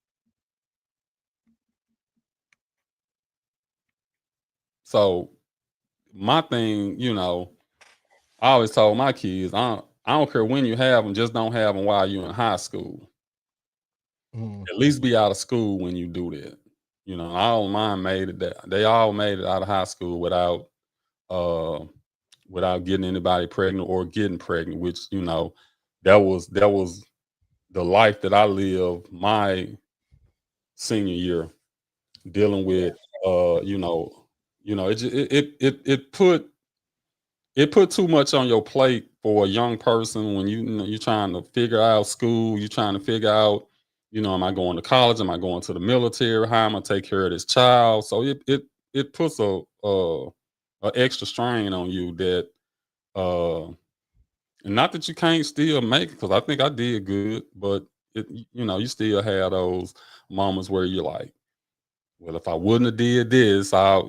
So my thing, I always told my kids, I don't care when you have them, just don't have them while you're in high school. At least be out of school when you do that. All mine made it that they all made it out of high school without getting anybody pregnant or getting pregnant, which, that was the life that I lived my senior year, dealing with it put too much on your plate for a young person when you're trying to figure out school, you're trying to figure out, am I going to college, am I going to the military, how am I take care of this child? So it puts a extra strain on you that and not that you can't still make it, because I think I did good, but you still have those moments where you're like, well, if I wouldn't have did this, I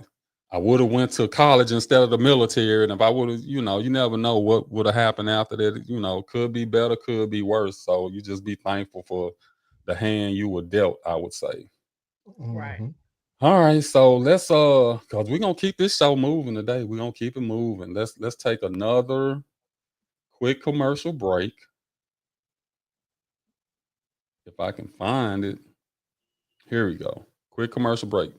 would have went to college instead of the military. And if I would have, you never know what would have happened after that. Could be better, could be worse. So you just be thankful for the hand you were dealt, I would say. Right. All right. So let's because we're gonna keep this show moving today. We're gonna keep it moving. Let's take another quick commercial break. If I can find it. Here we go. Quick commercial break.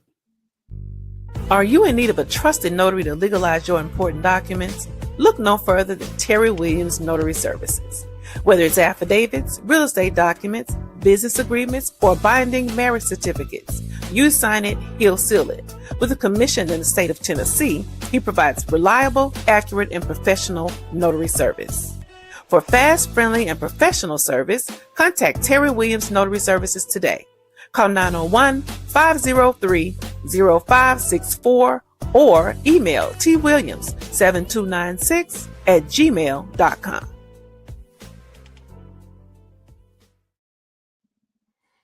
Are you in need of a trusted notary to legalize your important documents? Look no further than Terry Williams Notary Services. Whether it's affidavits, real estate documents, business agreements, or binding marriage certificates, you sign it, he'll seal it. With a commission in the state of Tennessee, he provides reliable, accurate, and professional notary service. For fast, friendly, and professional service, contact Terry Williams Notary Services today. Call 901-503-0564 or email twilliams7296@gmail.com.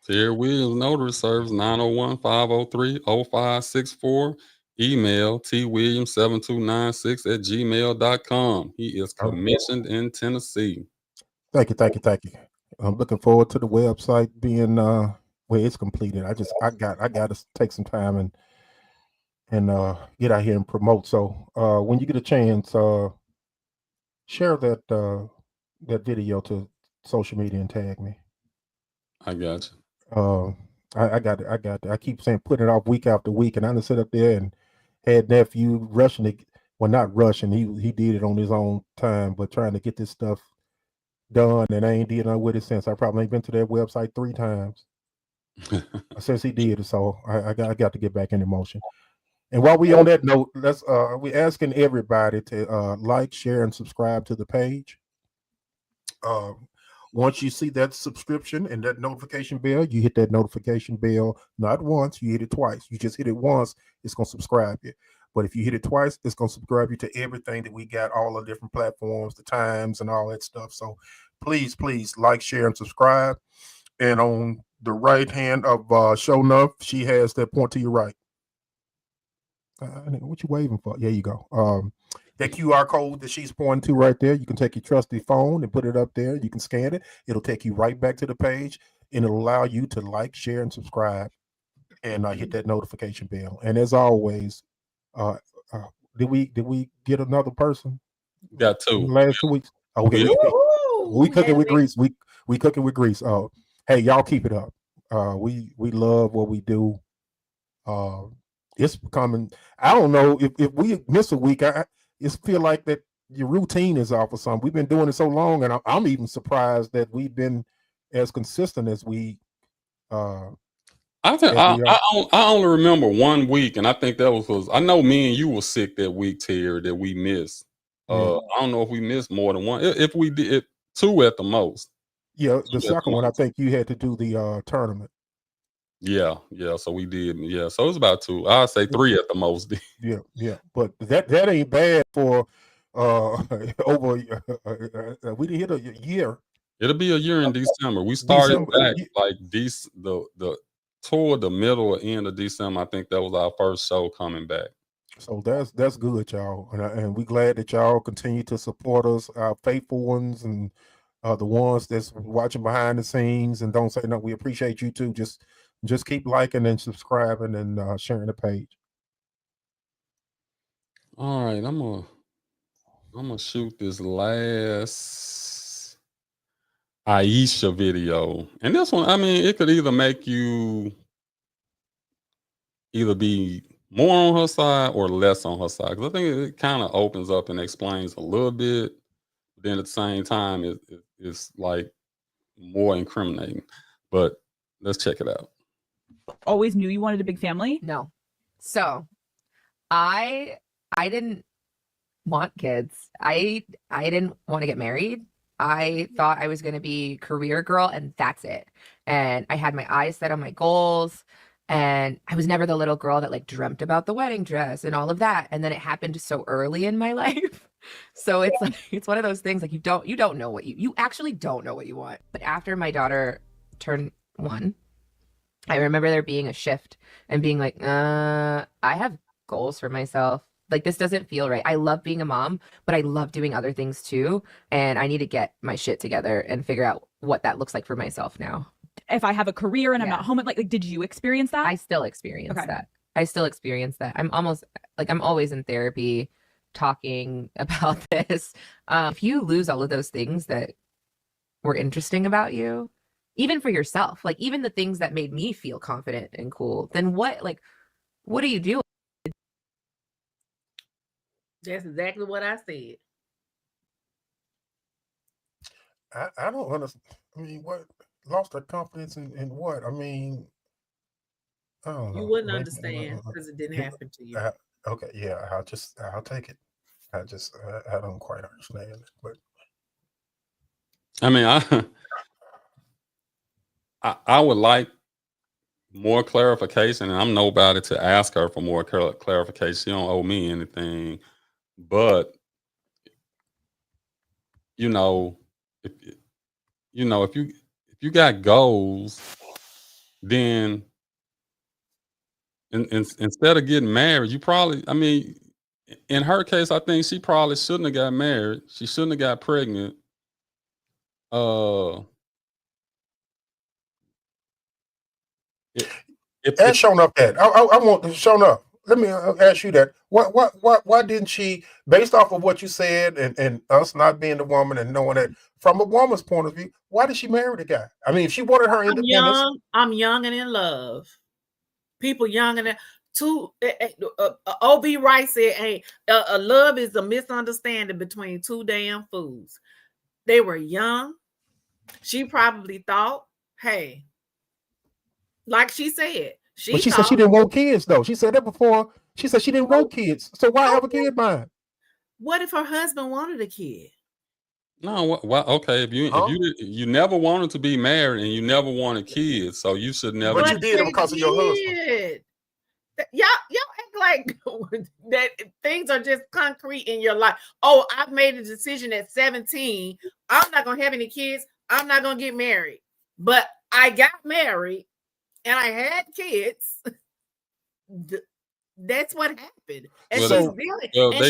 Terry Williams Notary Service, 901-503-0564. Email twilliams7296@gmail.com. He is commissioned in Tennessee. Thank you. I'm looking forward to the website being where it's completed. I got to take some time and get out here and promote. So when you get a chance, share that video to social media and tag me. I got you. I got it. I keep saying put it off week after week, and I just sit up there and had nephew rushing it. Well, not rushing. He did it on his own time, but trying to get this stuff done, and I ain't did nothing with it since. I probably ain't been to that website 3 times since he did it. So I got to get back in motion. And while we on that note, we're asking everybody to like, share, and subscribe to the page. Once you see that subscription and that notification bell, you hit that notification bell not once, you hit it twice. You just hit it once, it's going to subscribe you. But if you hit it twice, it's going to subscribe you to everything that we got, all the different platforms, the times, and all that stuff. So please like, share, and subscribe. And on the right hand of Show Enough, she has that point to your right. What you waving for? There you go. That QR code that she's pointing to right there, you can take your trusty phone and put it up there. You can scan it. It'll take you right back to the page, and it'll allow you to like, share, and subscribe, and hit that notification bell. And as always, did we get another person? Got In two. the last 2 weeks. Okay, we cooking with grease. We cooking with grease. Oh, hey, y'all keep it up. We love what we do. It's becoming. I don't know if we miss a week. I just feel like that your routine is off or something. We've been doing it so long, and I'm even surprised that we've been as consistent as we. I think I only remember 1 week, and I think that was because I know me and you were sick that week, Terry, that we missed. Yeah. I don't know if we missed more than one. If we did, 2 at the most. Yeah, the second one, I think you had to do the tournament. Yeah. So we did. Yeah, so it was about 2. I'd say 3 at the most. Yeah. But that ain't bad for over. We didn't hit a year. It'll be a year in December. We started back like the toward the middle or end of December. I think that was our first show coming back. So that's good, y'all, and we're glad that y'all continue to support us, our faithful ones, and the ones that's watching behind the scenes and don't say no. We appreciate you too. Just keep liking and subscribing and sharing the page. All right, I'm gonna shoot this last Ayesha video, and this one, I mean, it could either make you either be more on her side or less on her side, because I think it kind of opens up and explains a little bit, but then at the same time it's like more incriminating. But let's check it out. Always knew you wanted a big family? No. So I didn't want kids. I didn't want to get married. I thought I was going to be career girl and that's it. And I had my eyes set on my goals. And I was never the little girl that like dreamt about the wedding dress and all of that. And then it happened so early in my life. So it's like, it's one of those things like you don't know what you actually don't know what you want. But after my daughter turned 1, I remember there being a shift and being like, I have goals for myself. Like, this doesn't feel right. I love being a mom, but I love doing other things too. And I need to get my shit together and figure out what that looks like for myself now. If I have a career and I'm not home, like did you experience that? I still experience that. I still experience that. I'm always in therapy talking about this. If you lose all of those things that were interesting about you, even for yourself, like even the things that made me feel confident and cool, then what do you do? That's exactly what I said. I don't understand. I mean, what lost their confidence in what? I mean, I don't know. You wouldn't understand because it didn't happen to you. Okay, yeah, I'll take it. I don't quite understand it, but I mean, I would like more clarification, and I'm nobody to ask her for more clarification. She don't owe me anything, but if you got goals, then instead of getting married, you probably, I mean, in her case, I think she probably shouldn't have got married. She shouldn't have got pregnant. As shown up that I want to show up. Let me ask you that. Why didn't she, based off of what you said and us not being the woman and knowing that from a woman's point of view, why did she marry the guy? I mean, if she wanted her independence. I'm young and in love. People young and O.B. Wright said, "Hey, a love is a misunderstanding between two damn fools." They were young. She probably thought, "Hey," like she said, But she said she didn't want kids, though. She said that before. She said she didn't want kids. So why have a kid by? What if her husband wanted a kid? No, okay. If you never wanted to be married and you never wanted kids, so you should never. But you did it because of your husband. Y'all act like that things are just concrete in your life. Oh, I've made a decision at 17. I'm not gonna have any kids. I'm not gonna get married. But I got married and I had kids. That's what happened. And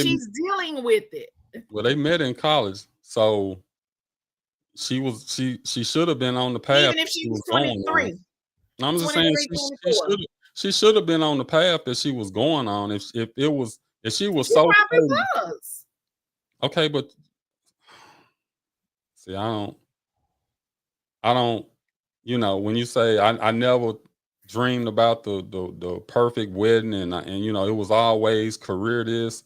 she's dealing with it. Well, they met in college, so she should have been on the path. Even if she was 23. No, I'm just saying she should have been on the path that she was going on. If she was She so probably was. Okay, but see, I don't, you know, when you say I never dreamed about the perfect wedding and you know, it was always career this.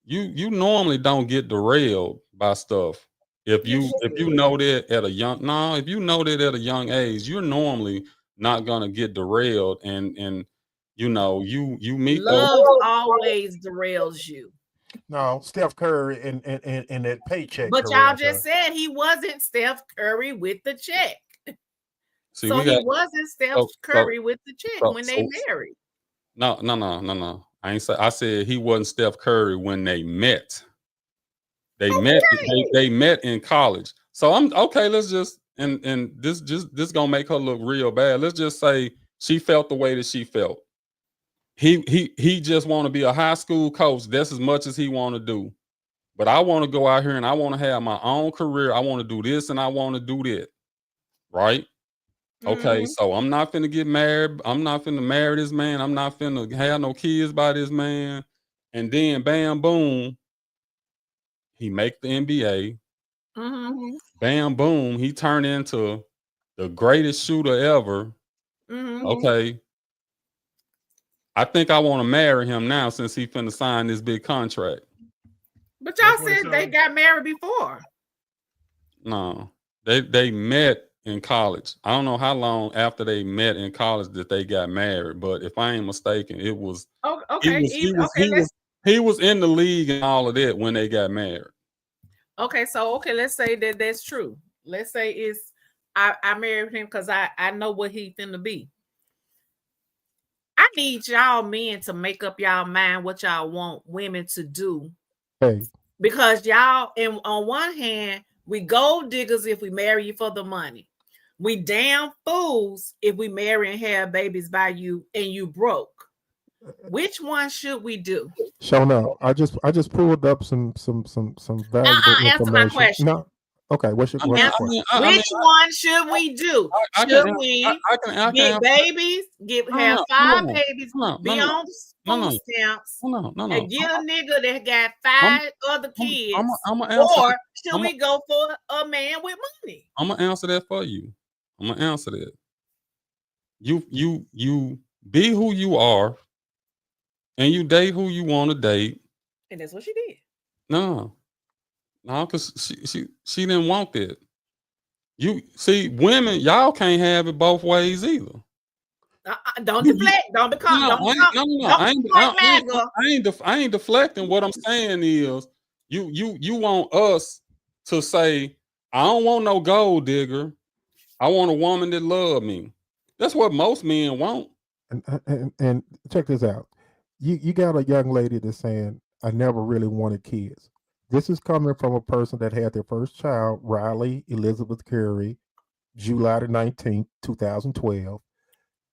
You normally don't get derailed by stuff. If you know that at a young age, you're normally not gonna get derailed and you know, you meet those. Love always derails you. No, Steph Curry and that paycheck. But y'all just said he wasn't Steph Curry with the check. See, so he wasn't Steph Curry with the check when they married. No. I said he wasn't Steph Curry when they met. They met in college. So I'm okay. Let's just and this gonna make her look real bad. Let's just say she felt the way that she felt. He just want to be a high school coach. That's as much as he want to do. But I want to go out here and I want to have my own career. I want to do this and I want to do that. Right? Okay, so I'm not finna get married. I'm not finna marry this man. I'm not finna have no kids by this man. And then bam, boom, he make the NBA. Bam, boom, he turned into the greatest shooter ever. Okay. I think I want to marry him now since he finna sign this big contract. But y'all said they got married before. No, they met in college. I don't know how long after they met in college that they got married, but if I ain't mistaken, it was he was in the league and all of that when they got married. Okay, so let's say that that's true. Let's say it's I married him because I know what he finna be. I need y'all men to make up y'all mind what y'all want women to do. Hey. Because y'all, and on one hand, we gold diggers if we marry you for the money. We damn fools if we marry and have babies by you and you broke. Which one should we do? So no, I just pulled up some valuable information. Answer my question. No. Okay, what's your question? Which one should we do? Should we get babies, have 5 babies, be on food stamps, and get a nigga that got 5 other kids, or should we go for a man with money? I'm gonna answer that for you. I'm gonna answer that. You be who you are, and you date who you want to date. And that's what she did. No, because she didn't want that. You see, women, y'all can't have it both ways either. Don't deflect. Don't become. I ain't deflecting. What I'm saying is, you want us to say, I don't want no gold digger. I want a woman that love me. That's what most men want. And check this out. You got a young lady that's saying, I never really wanted kids. This is coming from a person that had their first child, Riley Elizabeth Curry, July the 19th, 2012.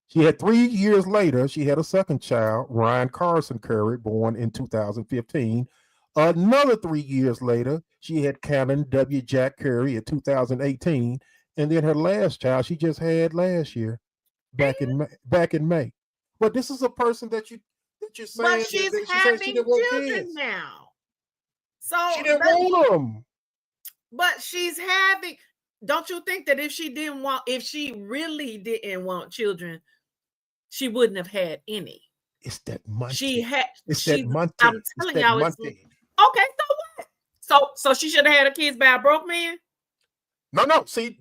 She had 3 years later, she had a second child, Ryan Carson Curry, born in 2015. Another 3 years later, she had Cannon W. Jack Curry in 2018. And then her last child she just had last year, back in May. But this is a person that you're saying. But she's having children now. So she didn't want them. But she's having. Don't you think that if she really didn't want children, she wouldn't have had any? It's that money. That money. I'm telling y'all, it's okay. So what? So she should have had her kids by a broke man. No. See,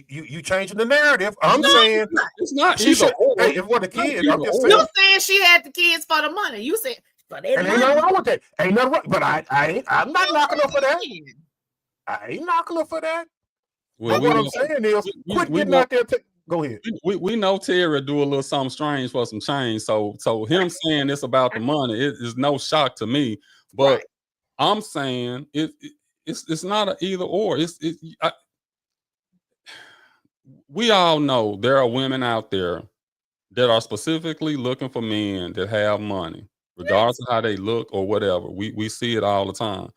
you changing the narrative. I'm saying it's not. She should. Hey, if what the kids, I'm just saying. You saying she had the kids for the money. You said for that money. Ain't nothing wrong with that. Ain't nothing wrong. But I'm not knocking her for that. I ain't knocking her for that. Well, what I'm saying is, quit getting out there. Go ahead. We know Terry do a little something strange for some change. So him saying this about the money, it is no shock to me. But I'm saying it's not an either or. we all know there are women out there that are specifically looking for men that have money, regardless of how they look or whatever. We see it all the time.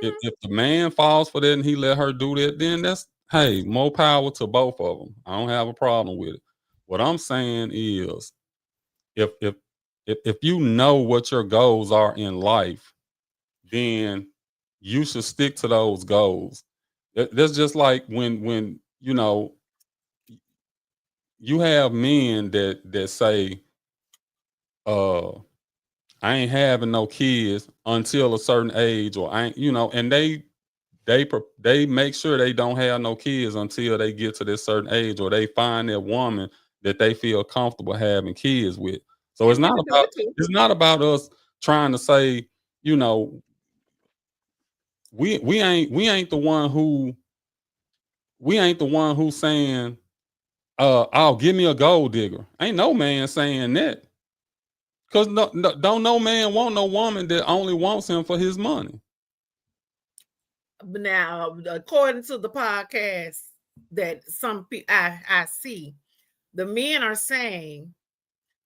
If the man falls for that and he let her do that, then that's, hey, more power to both of them. I don't have a problem with it. What I'm saying is, if if if you know what your goals are in life, then you should stick to those goals. That's just like when you know you have men that say, I ain't having no kids until a certain age, or I ain't, and they make sure they don't have no kids until they get to this certain age, or they find that woman that they feel comfortable having kids with. So And women do it too. it's not about us trying to say, you know, we ain't the one who's saying, oh, give me a gold digger. Ain't no man saying that. Because don't no man want no woman that only wants him for his money. Now, according to the podcast that some people I see, the men are saying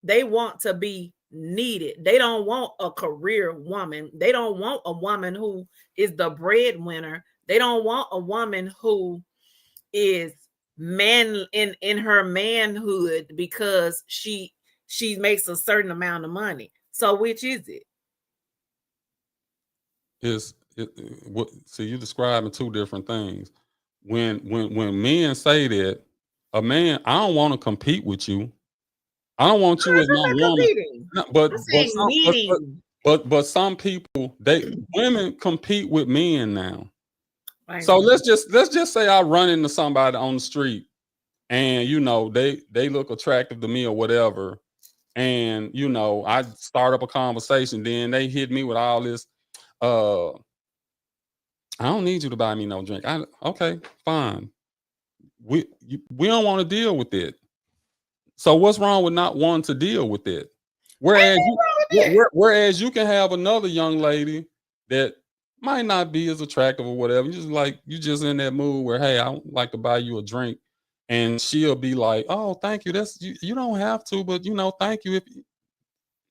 they want to be needed. They don't want a career woman. They don't want a woman who is the breadwinner. They don't want a woman who is man in her manhood because she makes a certain amount of money. So which is it? See, you describing two different things. When men say that, a man, I don't want to compete with you. I don't want you as my woman. No, but some people, women compete with men now. So let's just say I run into somebody on the street, and they look attractive to me or whatever, and I start up a conversation, then they hit me with all this, I don't need you to buy me no drink. Okay, fine. We don't want to deal with it. So what's wrong with not wanting to deal with it? Whereas you can have another young lady that might not be as attractive or whatever. You just in that mood where, hey, I would like to buy you a drink, and she'll be like, oh, thank you. That's you don't have to, but thank you.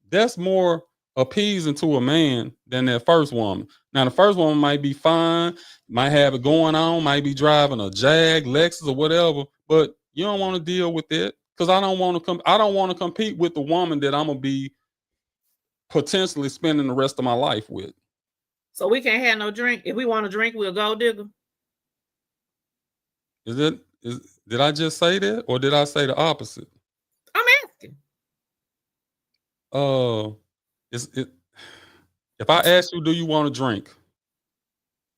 That's more appeasing to a man than that first woman. Now, the first woman might be fine, might have it going on, might be driving a Jag, Lexus, or whatever, but you don't want to deal with it because I don't want to compete with the woman that I'm gonna be potentially spending the rest of my life with. So we can't have no drink. If we want to drink, we'll go digger. Did I just say that, or did I say the opposite? I'm asking. If I ask you, do you want a drink?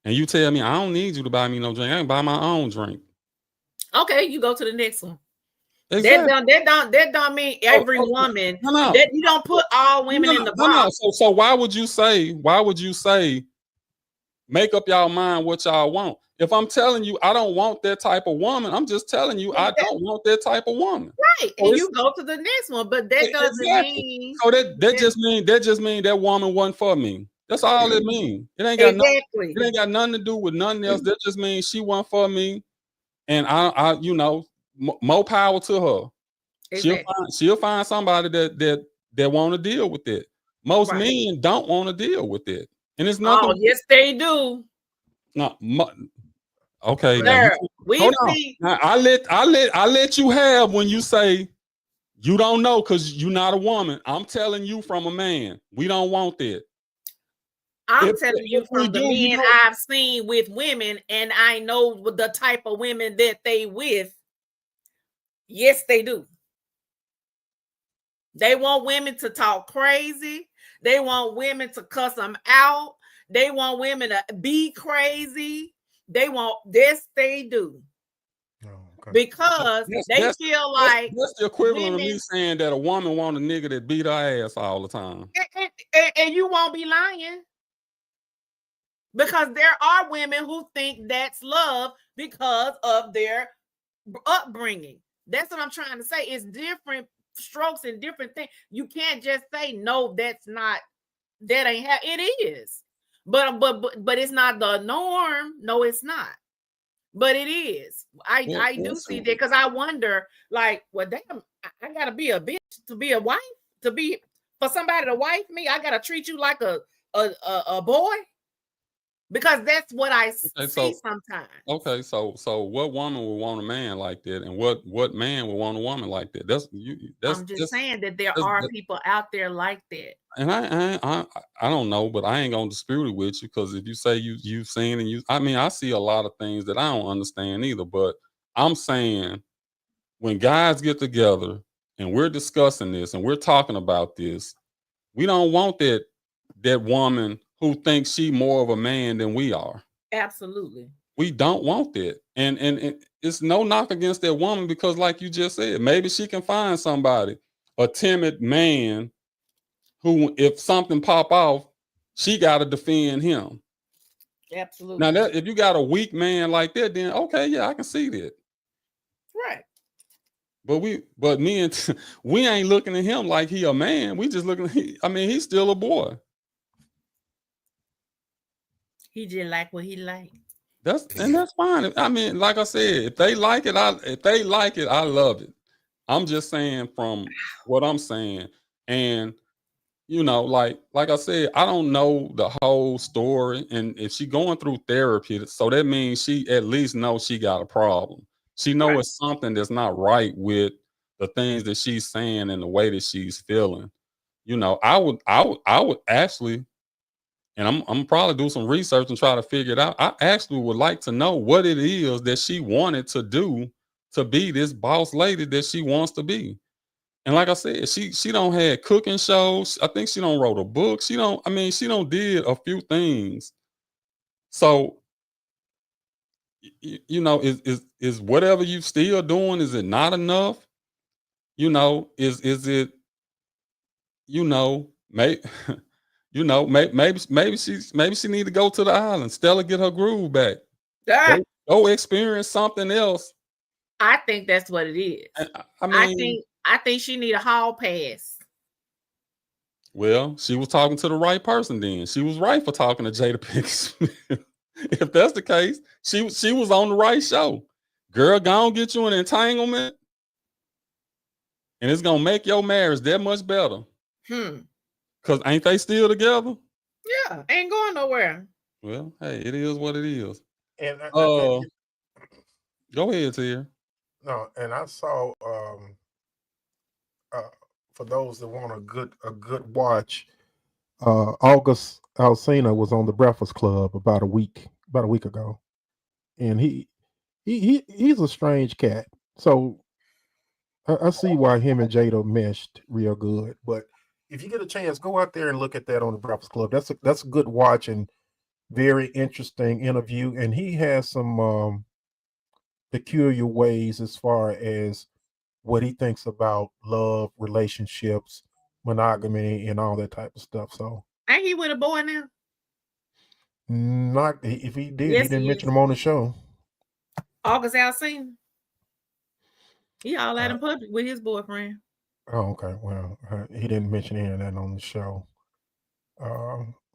And you tell me, I don't need you to buy me no drink. I can buy my own drink. Okay, you go to the next one. Exactly. That don't mean every woman. No. That you don't put all women in the box. So why would you say, make up y'all mind what y'all want? If I'm telling you I don't want that type of woman, I'm just telling you I don't want that type of woman. Right. And you go to the next one, but that doesn't mean. So that just mean that woman wasn't for me. That's all it means. It ain't got nothing to do with nothing else. That just means she wasn't for me. And I more power to her. Exactly. She'll find somebody that want to deal with it. Most men don't want to deal with it. And it's nothing. Oh, yes, they do. No, okay. Sir, now, I let you have when you say you don't know because you're not a woman. I'm telling you from a man. We don't want that. I'm telling you from the men I've seen with women, and I know the type of women that they with. Yes, they do. They want women to talk crazy. They want women to cuss them out. They want women to be crazy. They want this. They do. Because they feel like that's the equivalent of me saying that a woman want a nigga that beat her ass all the time. And you won't be lying. Because there are women who think that's love because of their upbringing. That's what I'm trying to say. It's different strokes and different things. You can't just say no. That ain't how it is. But it's not the norm. No, it's not. But it is. I do see that because I wonder, like, well, damn, I gotta be a bitch to be a wife, to be for somebody to wife me. I gotta treat you like a boy because that's what I see sometimes. Okay, so what woman would want a man like that, and what man would want a woman like that? I'm just saying that there are people out there like that. And I don't know, but I ain't gonna dispute it with you because if you say you've seen and I mean I see a lot of things that I don't understand either. But I'm saying when guys get together and we're discussing this and we're talking about this, we don't want that woman who thinks she more of a man than we are. Absolutely. We don't want that. And it's no knock against that woman because like you just said, maybe she can find somebody, a timid man who, if something pop off, she got to defend him. Absolutely. Now, if you got a weak man like that, then okay, yeah, I can see that. Right. But we ain't looking at him like he a man. We just looking. He's still a boy. He just like what he like. That's fine. I mean, like I said, if they like it, I love it. I'm just saying from what I'm saying, and like I said, I don't know the whole story, and if she going through therapy, so that means she at least knows she got a problem. She knows it's something that's not right with the things that she's saying and the way that she's feeling. I would actually, and I'm probably do some research and try to figure it out. I actually would like to know what it is that she wanted to do to be this boss lady that she wants to be. And like I said, she don't had cooking shows. I think she don't wrote a book. She don't did a few things. So is whatever you still doing, is it not enough? Is it maybe maybe she need to go to the island. Stella get her groove back. Go experience something else. I think that's what it is. I think she need a hall pass. Well, she was talking to the right person then. She was right for talking to Jada Pinkett Smith. If that's the case, she was on the right show. Girl, go on get you an entanglement. And it's gonna make your marriage that much better. Cause ain't they still together? Yeah, ain't going nowhere. Well, hey, it is what it is. And go ahead, Tia. No, and I saw for those that want a good watch, August Alsina was on the Breakfast Club about a week ago, and he's a strange cat. So I see why him and Jada meshed real good. But if you get a chance, go out there and look at that on the Breakfast Club. That's a good watch and very interesting interview. And he has some peculiar ways as far as what he thinks about love, relationships, monogamy, and all that type of stuff. So ain't he with a boy now? Not if he did, yes, he didn't mention him on the show. August Alsina. He all out in public with his boyfriend. Oh, okay. Well, he didn't mention any of that on the show.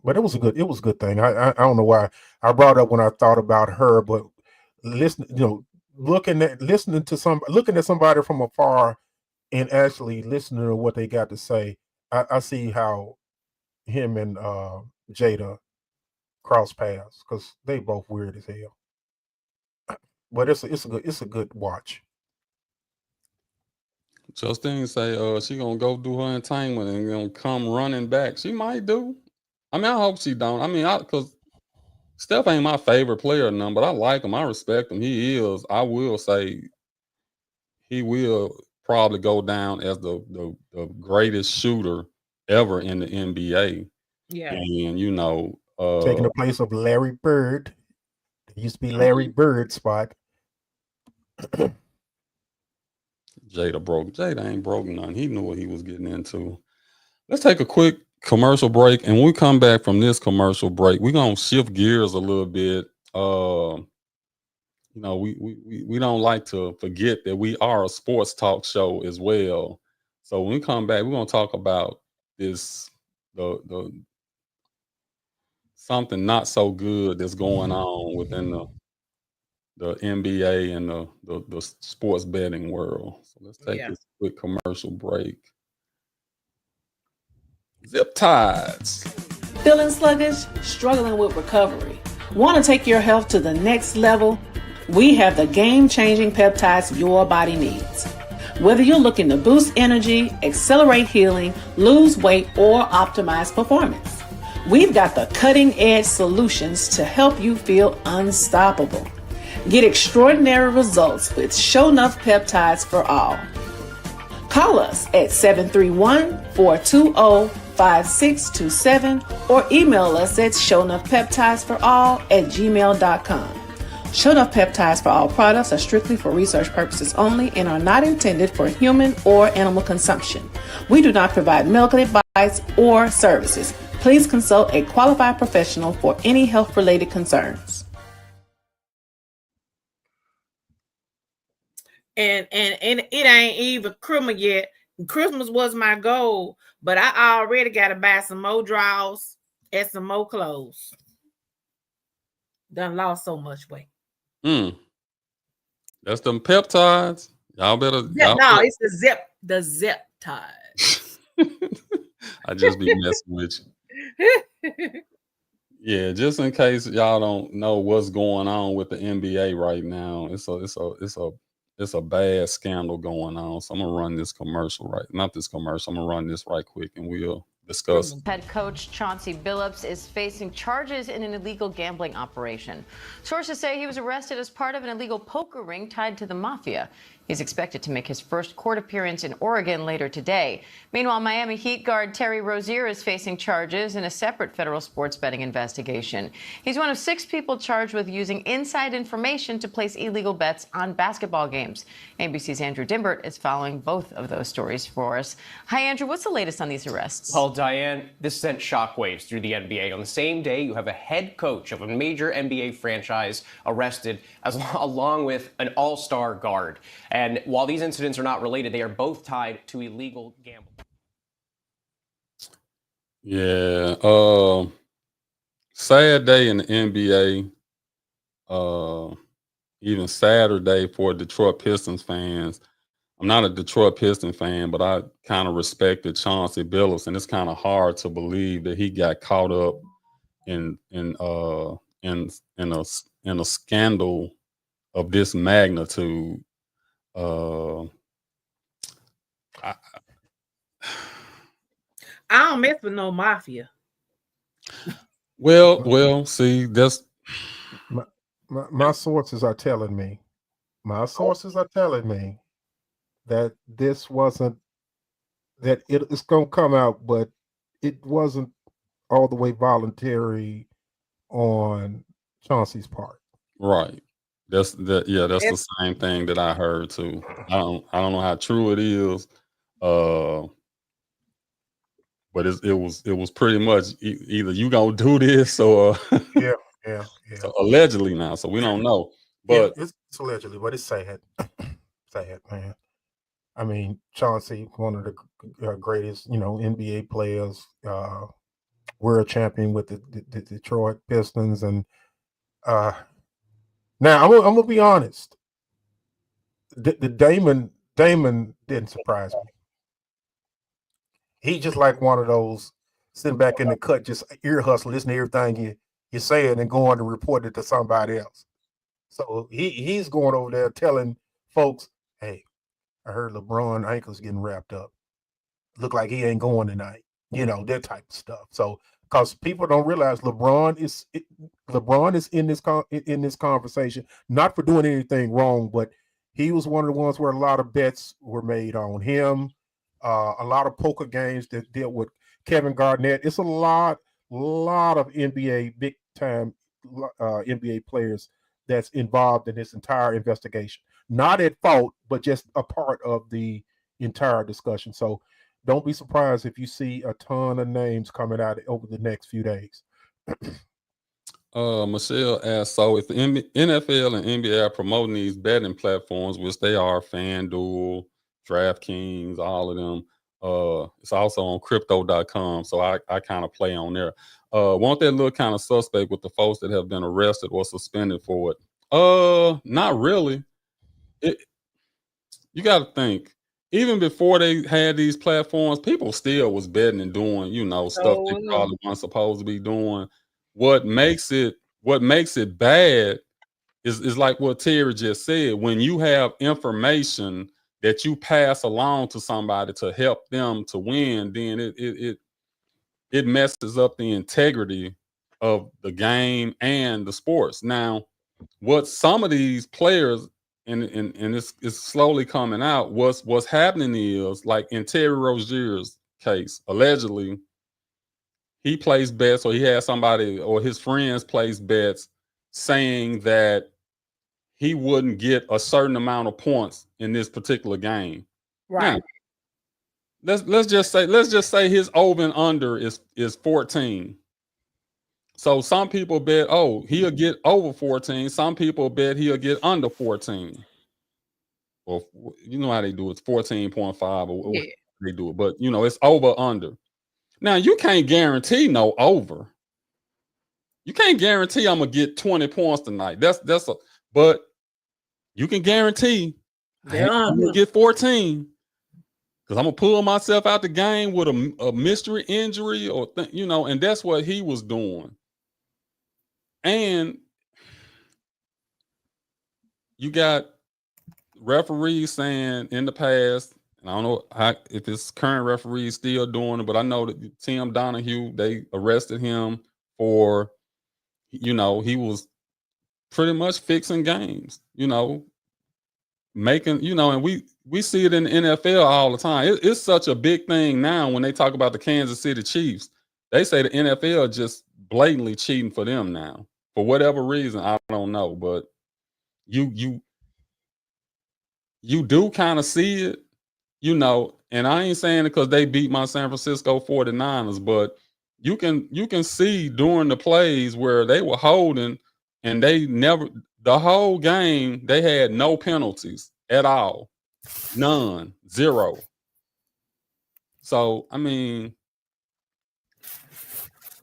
But it was a good thing. I don't know why I brought it up when I thought about her, but looking at somebody from afar and actually listening to what they got to say, I see how him and Jada cross paths because they both weird as hell. But it's a good watch. Justine say she gonna go do her entanglement and gonna come running back. She might do. I mean, I hope she don't. I mean, because Steph ain't my favorite player or none, but I like him. I respect him. He is. I will say he will probably go down as the greatest shooter ever in the NBA. Yeah. And taking the place of Larry Bird. It used to be Larry Bird spot. Jada ain't broke none. He knew what he was getting into. Let's take a quick commercial break, and when we come back from this commercial break, we're gonna shift gears a little bit. We don't like to forget that we are a sports talk show as well. So when we come back, we're gonna talk about this the something not so good that's going on within NBA and the sports betting world. So let's take this quick commercial break. Zip ties. Feeling sluggish? Struggling with recovery? Want to take your health to the next level? We have the game-changing peptides your body needs. Whether you're looking to boost energy, accelerate healing, lose weight, or optimize performance, we've got the cutting-edge solutions to help you feel unstoppable. Get extraordinary results with Show Enough Peptides for All. Call us at 731-420-5627 or email us at shownoughpeptidesforall@gmail.com. Show Enough Peptides for All products are strictly for research purposes only and are not intended for human or animal consumption. We do not provide medical advice or services. Please consult a qualified professional for any health-related concerns. And it ain't even Christmas yet. Christmas was my goal, but I already got to buy some more drawers and some more clothes. Done lost so much weight. That's them peptides. Y'all better. It's the zip ties. I just be messing with you. Yeah, just in case y'all don't know what's going on with the NBA right now, it's a bad scandal going on. So I'm gonna run this commercial I'm gonna run this right quick, and we'll discuss. Head coach Chauncey Billups is facing charges in an illegal gambling operation. Sources say he was arrested as part of an illegal poker ring tied to the Mafia. He's expected to make his first court appearance in Oregon later today. Meanwhile, Miami Heat guard Terry Rozier is facing charges in a separate federal sports betting investigation. He's one of 6 people charged with using inside information to place illegal bets on basketball games. ABC's Andrew Dimbert is following both of those stories for us. Hi, Andrew. What's the latest on these arrests? Well, Diane, this sent shockwaves through the NBA. On the same day, you have a head coach of a major NBA franchise arrested, along with an all-star guard. And while these incidents are not related, they are both tied to illegal gambling. Yeah. Sad day in the NBA. Even sadder day for Detroit Pistons fans. I'm not a Detroit Pistons fan, but I kind of respected Chauncey Billups, and it's kind of hard to believe that he got caught up in a scandal of this magnitude. I don't mess with no mafia. Well, see, that's my sources are telling me. That this wasn't, that it's gonna come out, but it wasn't all the way voluntary on Chauncey's part. Right. That's the same thing that I heard too. I don't know how true it is. But it was pretty much either you gonna do this or yeah. So allegedly now, so we don't know. But it's allegedly, but it's sad. Sad, man. I mean, Chauncey, one of the greatest, NBA players, world champion with the Detroit Pistons, and now I'm gonna be honest. The Damon didn't surprise me. He just like one of those sitting back in the cut, just ear hustle, listen to everything you saying and going to report it to somebody else. So he's going over there telling folks, hey, I heard LeBron ankles getting wrapped up. Look like he ain't going tonight. That type of stuff. So because people don't realize LeBron is in this conversation, not for doing anything wrong, but he was one of the ones where a lot of bets were made on him. A lot of poker games that deal with Kevin Garnett. It's a lot of NBA, big time NBA players that's involved in this entire investigation. Not at fault, but just a part of the entire discussion. So don't be surprised if you see a ton of names coming out over the next few days. Michelle asked, so if the NFL and NBA are promoting these betting platforms, which they are, FanDuel, DraftKings, all of them, it's also on crypto.com. So I kind of play on there. Won't that look kind of suspect with the folks that have been arrested or suspended for it? Not really. You got to think. Even before they had these platforms, people still was betting and doing, stuff they probably weren't supposed to be doing. What makes it bad is like what Terry just said. When you have information that you pass along to somebody to help them to win, then it messes up the integrity of the game and the sports. Now, what some of these players and it's slowly coming out, what's happening is, like in Terry Rozier's case, allegedly he placed bets, or he had somebody or his friends place bets saying that he wouldn't get a certain amount of points in this particular game. Right. Now, let's just say his over and under is 14. So some people bet, he'll get over 14. Some people bet he'll get under 14. Or you know how they do it, 14.5 or Yeah. they do it. But it's over under. Now you can't guarantee no over. You can't guarantee I'm gonna get 20 points tonight. But you can guarantee I'm gonna get 14. Because I'm gonna pull myself out the game with a mystery injury and that's what he was doing. And you got referees saying in the past, and I don't know if this current referee is still doing it, but I know that Tim Donahue, they arrested him for, he was pretty much fixing games, making, and we see it in the NFL all the time. It's such a big thing now when they talk about the Kansas City Chiefs. They say the NFL just blatantly cheating for them now. For whatever reason, I don't know, but you do kind of see it, and I ain't saying it because they beat my San Francisco 49ers, but you can see during the plays where they were holding and the whole game, they had no penalties at all. None. Zero. So, I mean,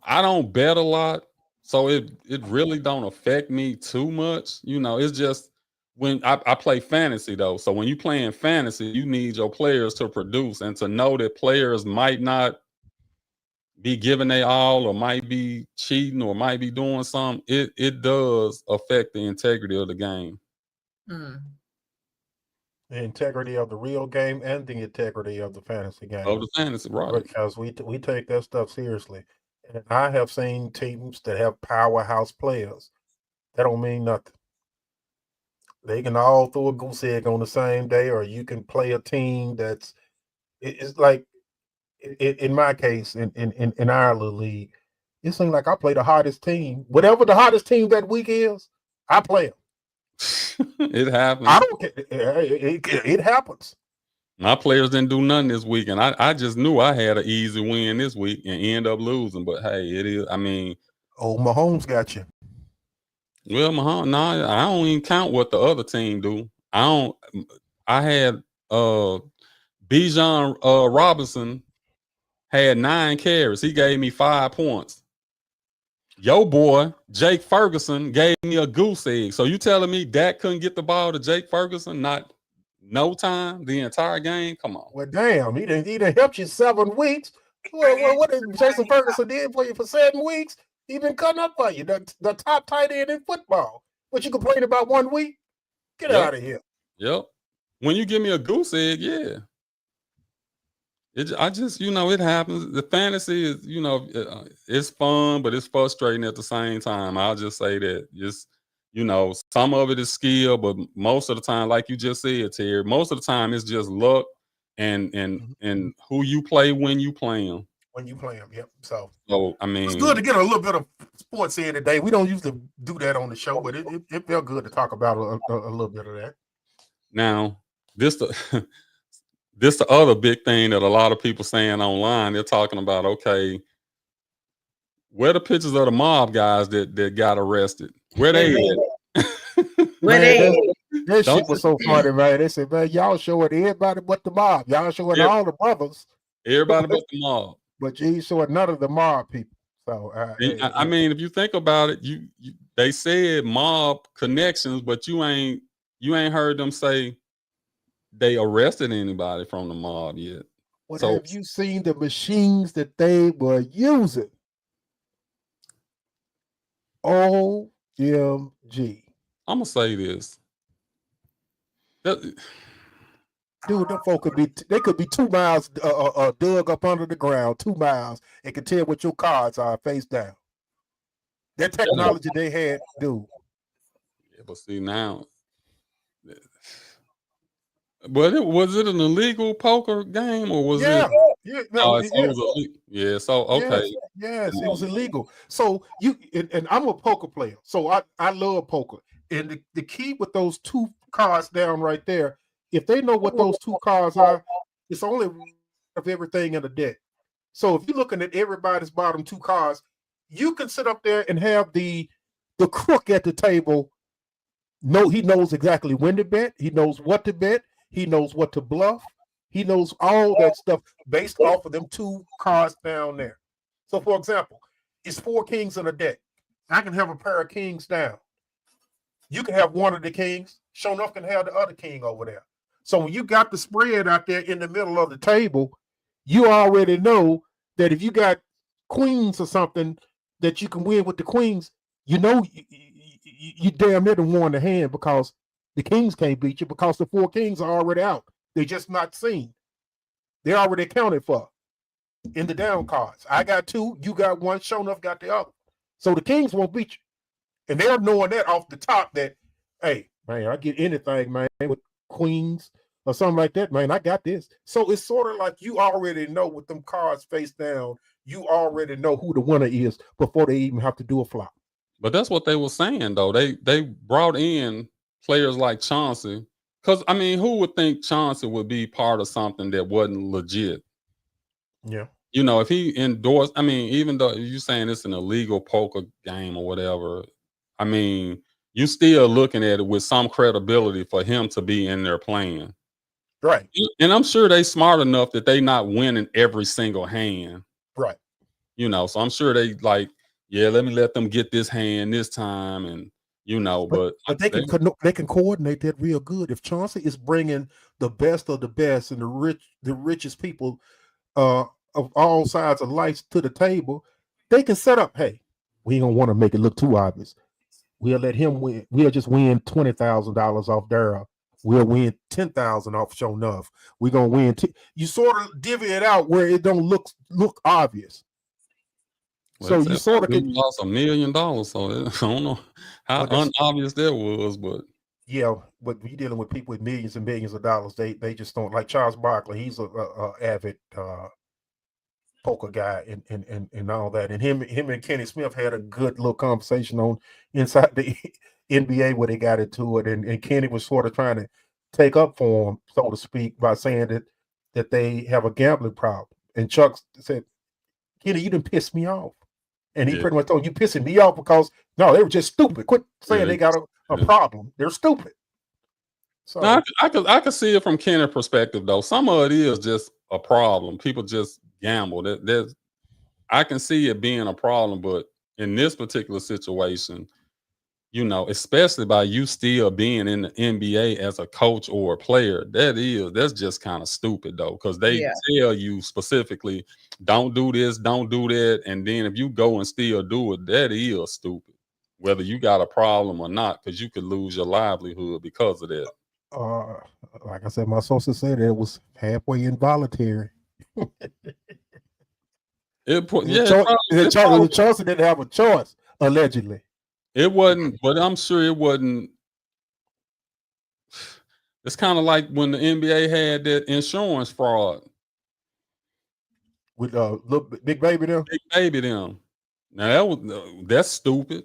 I don't bet a lot, so it really don't affect me too much. It's just when I play fantasy though. So when you playing fantasy, you need your players to produce, and to know that players might not be giving they all, or might be cheating, or might be doing something. It does affect the integrity of the game. The integrity of the real game and the integrity of the fantasy game. Of the fantasy, right. Because we take that stuff seriously. And I have seen teams that have powerhouse players. That don't mean nothing. They can all throw a goose egg on the same day, or you can play a team that's it's like in my case, in our little league, it seems like I play the hottest team. Whatever the hottest team that week is, I play them. It happens. I don't care. It happens. My players didn't do nothing this week, and I just knew I had an easy win this week and end up losing. But hey, it is. I mean, Mahomes got you. Well, Mahomes, no, I don't even count what the other team do. I had Bijan Robinson had 9 carries. He gave me 5 points. Yo boy, Jake Ferguson gave me a goose egg. So you telling me Dak couldn't get the ball to Jake Ferguson? No time the entire game? Come on. Well, damn, he done helped you 7 weeks. What did Jason Ferguson did for you for 7 weeks? He been cutting up for you. The top tight end in football. What you complain about 1 week? Get out of here. Yep. When you give me a goose egg, yeah. I just, it happens. The fantasy is, it's fun, but it's frustrating at the same time. I'll just say that. Just, some of it is skill, but most of the time, like you just said, Terry, most of the time it's just luck and who you play when you play them. When you play them, yep. So I mean, it's good to get a little bit of sports here today. We don't usually do that on the show, but it felt good to talk about a little bit of that. Now, this the other big thing that a lot of people saying online. They're talking about, okay, where the pictures of the mob guys that got arrested? Where they at? Where they at? That shit was so funny, man. They said, man, y'all showing everybody but the mob. Y'all showing all the brothers. Everybody but the mob. But you ain't showing none of the mob people. So I mean, if you think about it, they said mob connections, but you ain't heard them say they arrested anybody from the mob yet. But So have you seen the machines that they were using? OMG. I'm gonna say this. Dude, them folk could be 2 miles dug up under the ground, 2 miles, and can tell what your cards are face down. That technology they had, dude. Yeah, but see now, but was it an illegal poker game or was it? No, It was illegal. Yeah. So okay. Yes, it was illegal. So and I'm a poker player, so I love poker. And the key with those 2 cards down right there, if they know what those 2 cards are, it's only of everything in the deck. So if you're looking at everybody's bottom 2 cards, you can sit up there and have the crook at the table. No, he knows exactly when to bet. He knows what to bet. He knows what to bluff. He knows all that stuff based off of them 2 cards down there. So, for example, it's 4 kings in a deck. I can have a pair of kings down. You can have one of the kings. Sure enough, can have the other king over there. So when you got the spread out there in the middle of the table, you already know that if you got queens or something that you can win with the queens, you know you damn near won the hand because the kings can't beat you because the 4 kings are already out. They're just not seen. They're already accounted for in the down cards. I got 2, you got 1, sure enough got the other. So the kings won't beat you. And they're knowing that off the top that, hey, man, I get anything, man, with queens or something like that, man, I got this. So it's sort of like you already know with them cards face down, you already know who the winner is before they even have to do a flop. But that's what they were saying, though. They brought in players like Chauncey. Because, I mean, who would think Chauncey would be part of something that wasn't legit? Yeah. You know, if he endorsed, I mean, even though you're saying it's an illegal poker game or whatever, I mean, you still looking at it with some credibility for him to be in there playing. Right. And I'm sure they smart enough that they not winning every single hand. Right. You know, so I'm sure they like, yeah, let me let them get this hand this time. And, you know, but they can coordinate that real good. If Chauncey is bringing the best of the best and the richest people of all sides of life to the table, they can set up, hey, we don't want to make it look too obvious. We'll let him win. We'll just win $20,000 off Daryl. We'll win 10,000 off Show Enough. We're gonna win. You sort of divvy it out where it don't look obvious. Well, so you sort of lost $1 million. So I don't know how unobvious that was, but yeah, but we dealing with people with millions and millions of dollars. They just don't, like Charles Barkley. He's a avid poker guy and all that. And him and Kenny Smith had a good little conversation on inside the NBA where they got into it, and Kenny was sort of trying to take up for him, so to speak, by saying that they have a gambling problem. And Chuck said, Kenny, you didn't piss me off. And he pretty much told you pissing me off because no, they were just stupid. Quit saying they got a problem. They're stupid. So no, I could see it from Kenny's perspective though. Some of it is just a problem. People just gamble. I can see it being a problem, but in this particular situation, you know, especially by you still being in the NBA as a coach or a player, that's just kind of stupid though, because they tell you specifically, don't do this, don't do that, and then if you go and still do it, that is stupid, whether you got a problem or not, because you could lose your livelihood because of that. Like I said, my sources said it was halfway involuntary. Chauncey didn't have a choice, allegedly. It wasn't, but I'm sure it wasn't. It's kind of like when the NBA had that insurance fraud with little Big Baby them. Big Baby them. Now that's stupid.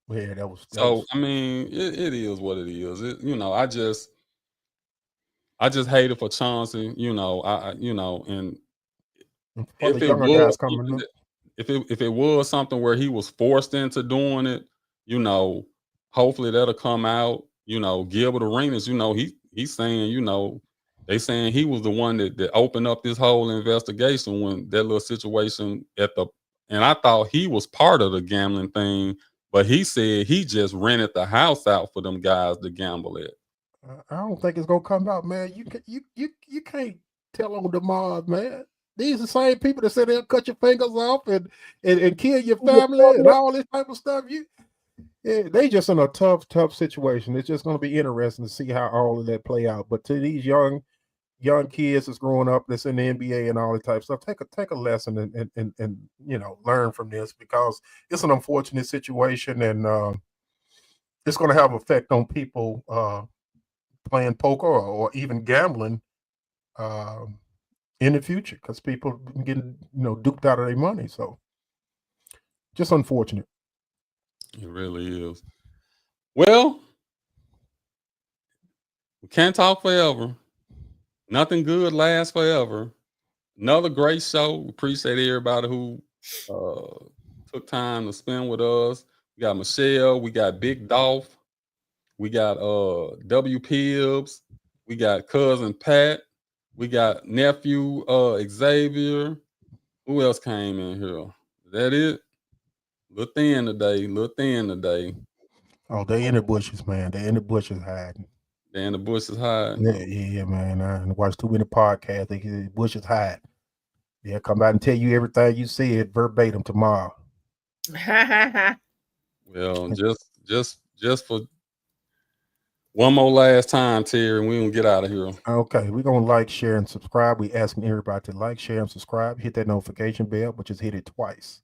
Yeah, that was. I mean, it is what it is. You know, I just hate it for Chauncey. You know, and if it was something where he was forced into doing it, you know, hopefully that'll come out. You know, Gilbert Arenas, you know, he's saying, you know, they saying he was the one that opened up this whole investigation when that little situation and I thought he was part of the gambling thing, But he said he just rented the house out for them guys to gamble at. I don't think it's gonna come out, man. You can't tell on the mob, man. These are the same people that say they'll cut your fingers off and kill your family and all this type of stuff. They just in a tough situation. It's just gonna be interesting to see how all of that play out. But to these young kids that's growing up, that's in the NBA and all that type of stuff, take a lesson and learn from this, because it's an unfortunate situation, and it's going to have effect on people playing poker or even gambling in the future, because people getting duped out of their money. So just unfortunate. It really is. Well, we can't talk forever. Nothing good lasts forever. Another great show. Appreciate everybody who took time to spend with us. We got Michelle. We got Big Dolph. We got W. Pibbs. We got Cousin Pat. We got Nephew Xavier. Who else came in here? Is that it? Little thin today. Oh, they in the bushes, man. They in the bushes hiding. They in the bushes hiding. Yeah, man. I watched too many podcasts. They the bushes hide. They'll come out and tell you everything you said verbatim tomorrow. Well, just for one more last time, Terry, and we gonna get out of here. Okay, we're gonna like, share, and subscribe. We asking everybody to like, share, and subscribe. Hit that notification bell, but just hit it twice.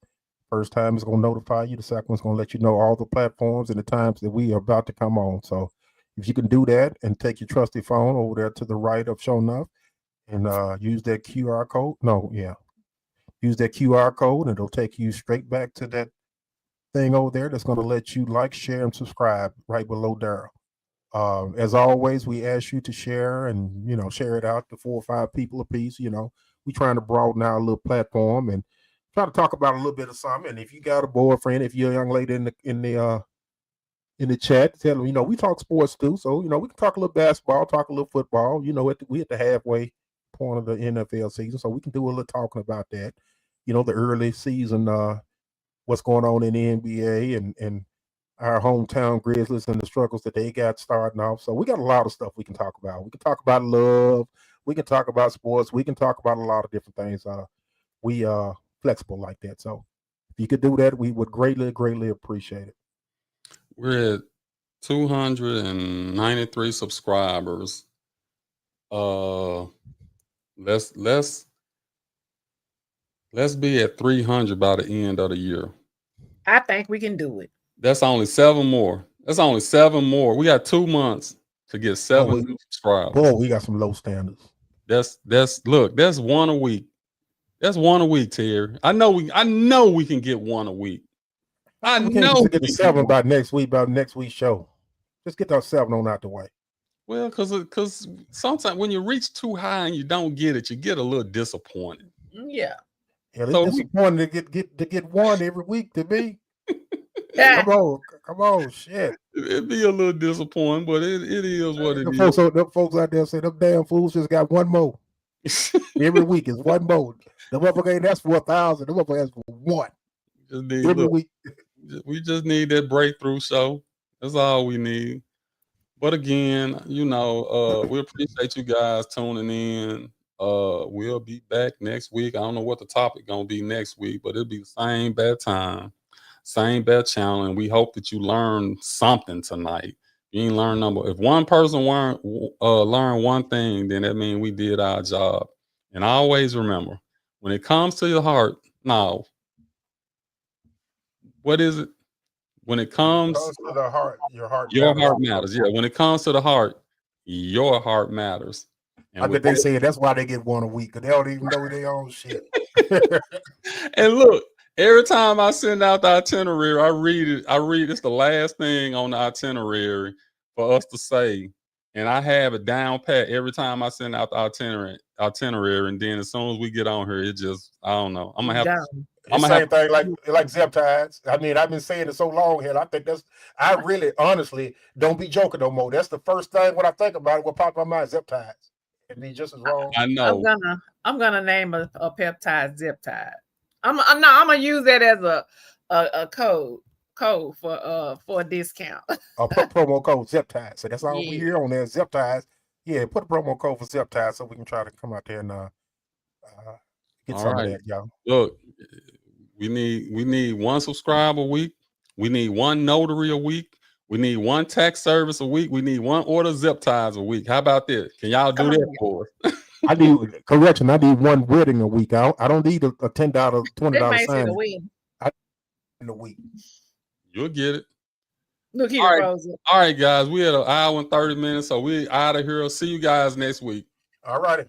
First time is gonna notify you. The second one's gonna let you know all the platforms and the times that we are about to come on. So if you can do that and take your trusty phone over there to the right of Show Enough and use that QR code. Use that QR code and it'll take you straight back to that thing over there that's gonna let you like, share, and subscribe right below Daryl. As always, we ask you to share and share it out to 4 or 5 people a piece. We trying to broaden our little platform and try to talk about a little bit of something. And if you got a boyfriend, if you're a young lady in the chat, tell them we talk sports too. So we can talk a little basketball, talk a little football. We at the halfway point of the NFL season, so we can do a little talking about that. The early season, what's going on in the NBA and our hometown Grizzlies and the struggles that they got starting off. So we got a lot of stuff we can talk about. We can talk about love. We can talk about sports. We can talk about a lot of different things. We are flexible like that. So if you could do that, we would greatly, greatly appreciate it. We're at 293 subscribers. Let's be at 300 by the end of the year. I think we can do it. That's only 7 more. We got 2 months to get 7 new subscribers. Boy, we got some low standards. That's one a week. That's one a week, Terry. I know we can get one a week. We can't get to 7 by next week, by next week's show. Just get those 7 on out the way. Well, because sometimes when you reach too high and you don't get it, you get a little disappointed. Yeah. Yeah, it's disappointing to get one every week to be. Come on, shit. It'd be a little disappointing, but it is what it is. The folks out there say them damn fools just got one more. Every week is one more. The motherfucker ain't asked for 1,000. The motherfucker asked for 1. Every week. We just need that breakthrough show. That's all we need. But again, we appreciate you guys tuning in. We'll be back next week. I don't know what the topic gonna be next week, but it'll be the same bad time, same bad channel, and we hope that you learn something tonight. You ain't learn number. If one person learn one thing, then that means we did our job. And always remember, when it comes to your heart, now, what is it? When it comes to the heart, your heart matters. Yeah, when it comes to the heart, your heart matters. And I bet they say that's why they get one a week, because they don't even know their own shit. And look, every time I send out the itinerary, I read it's the last thing on the itinerary for us to say. And I have it down pat every time I send out the itinerary. And then as soon as we get on here, it just, I don't know. I'm gonna have same thing like zip ties. I mean, I've been saying it so long here. I think I really honestly don't be joking no more. That's the first thing when I think about it, what popped in my mind, zip ties. It'd be just as wrong. I know. I'm gonna name a peptide zip tie. I'm gonna use that as a code code for a discount. Put promo code Zip Ties. So that's all we Yeah. hear on there. Zip Ties. Yeah, put a promo code for Zip Ties so we can try to come out there and get All some right. of that, y'all. Look, we need one subscriber a week. We need one notary a week. We need one tax service a week. We need one order Zip Ties a week. How about that? Can y'all do that for us? I need correction. I need one wedding a week. I don't need a $10, $20 That man said a sign wedding. in a week. You'll get it. Look here, All right. Rosa. All right, guys. We had an hour and 30 minutes, so we out of here. See you guys next week. All righty.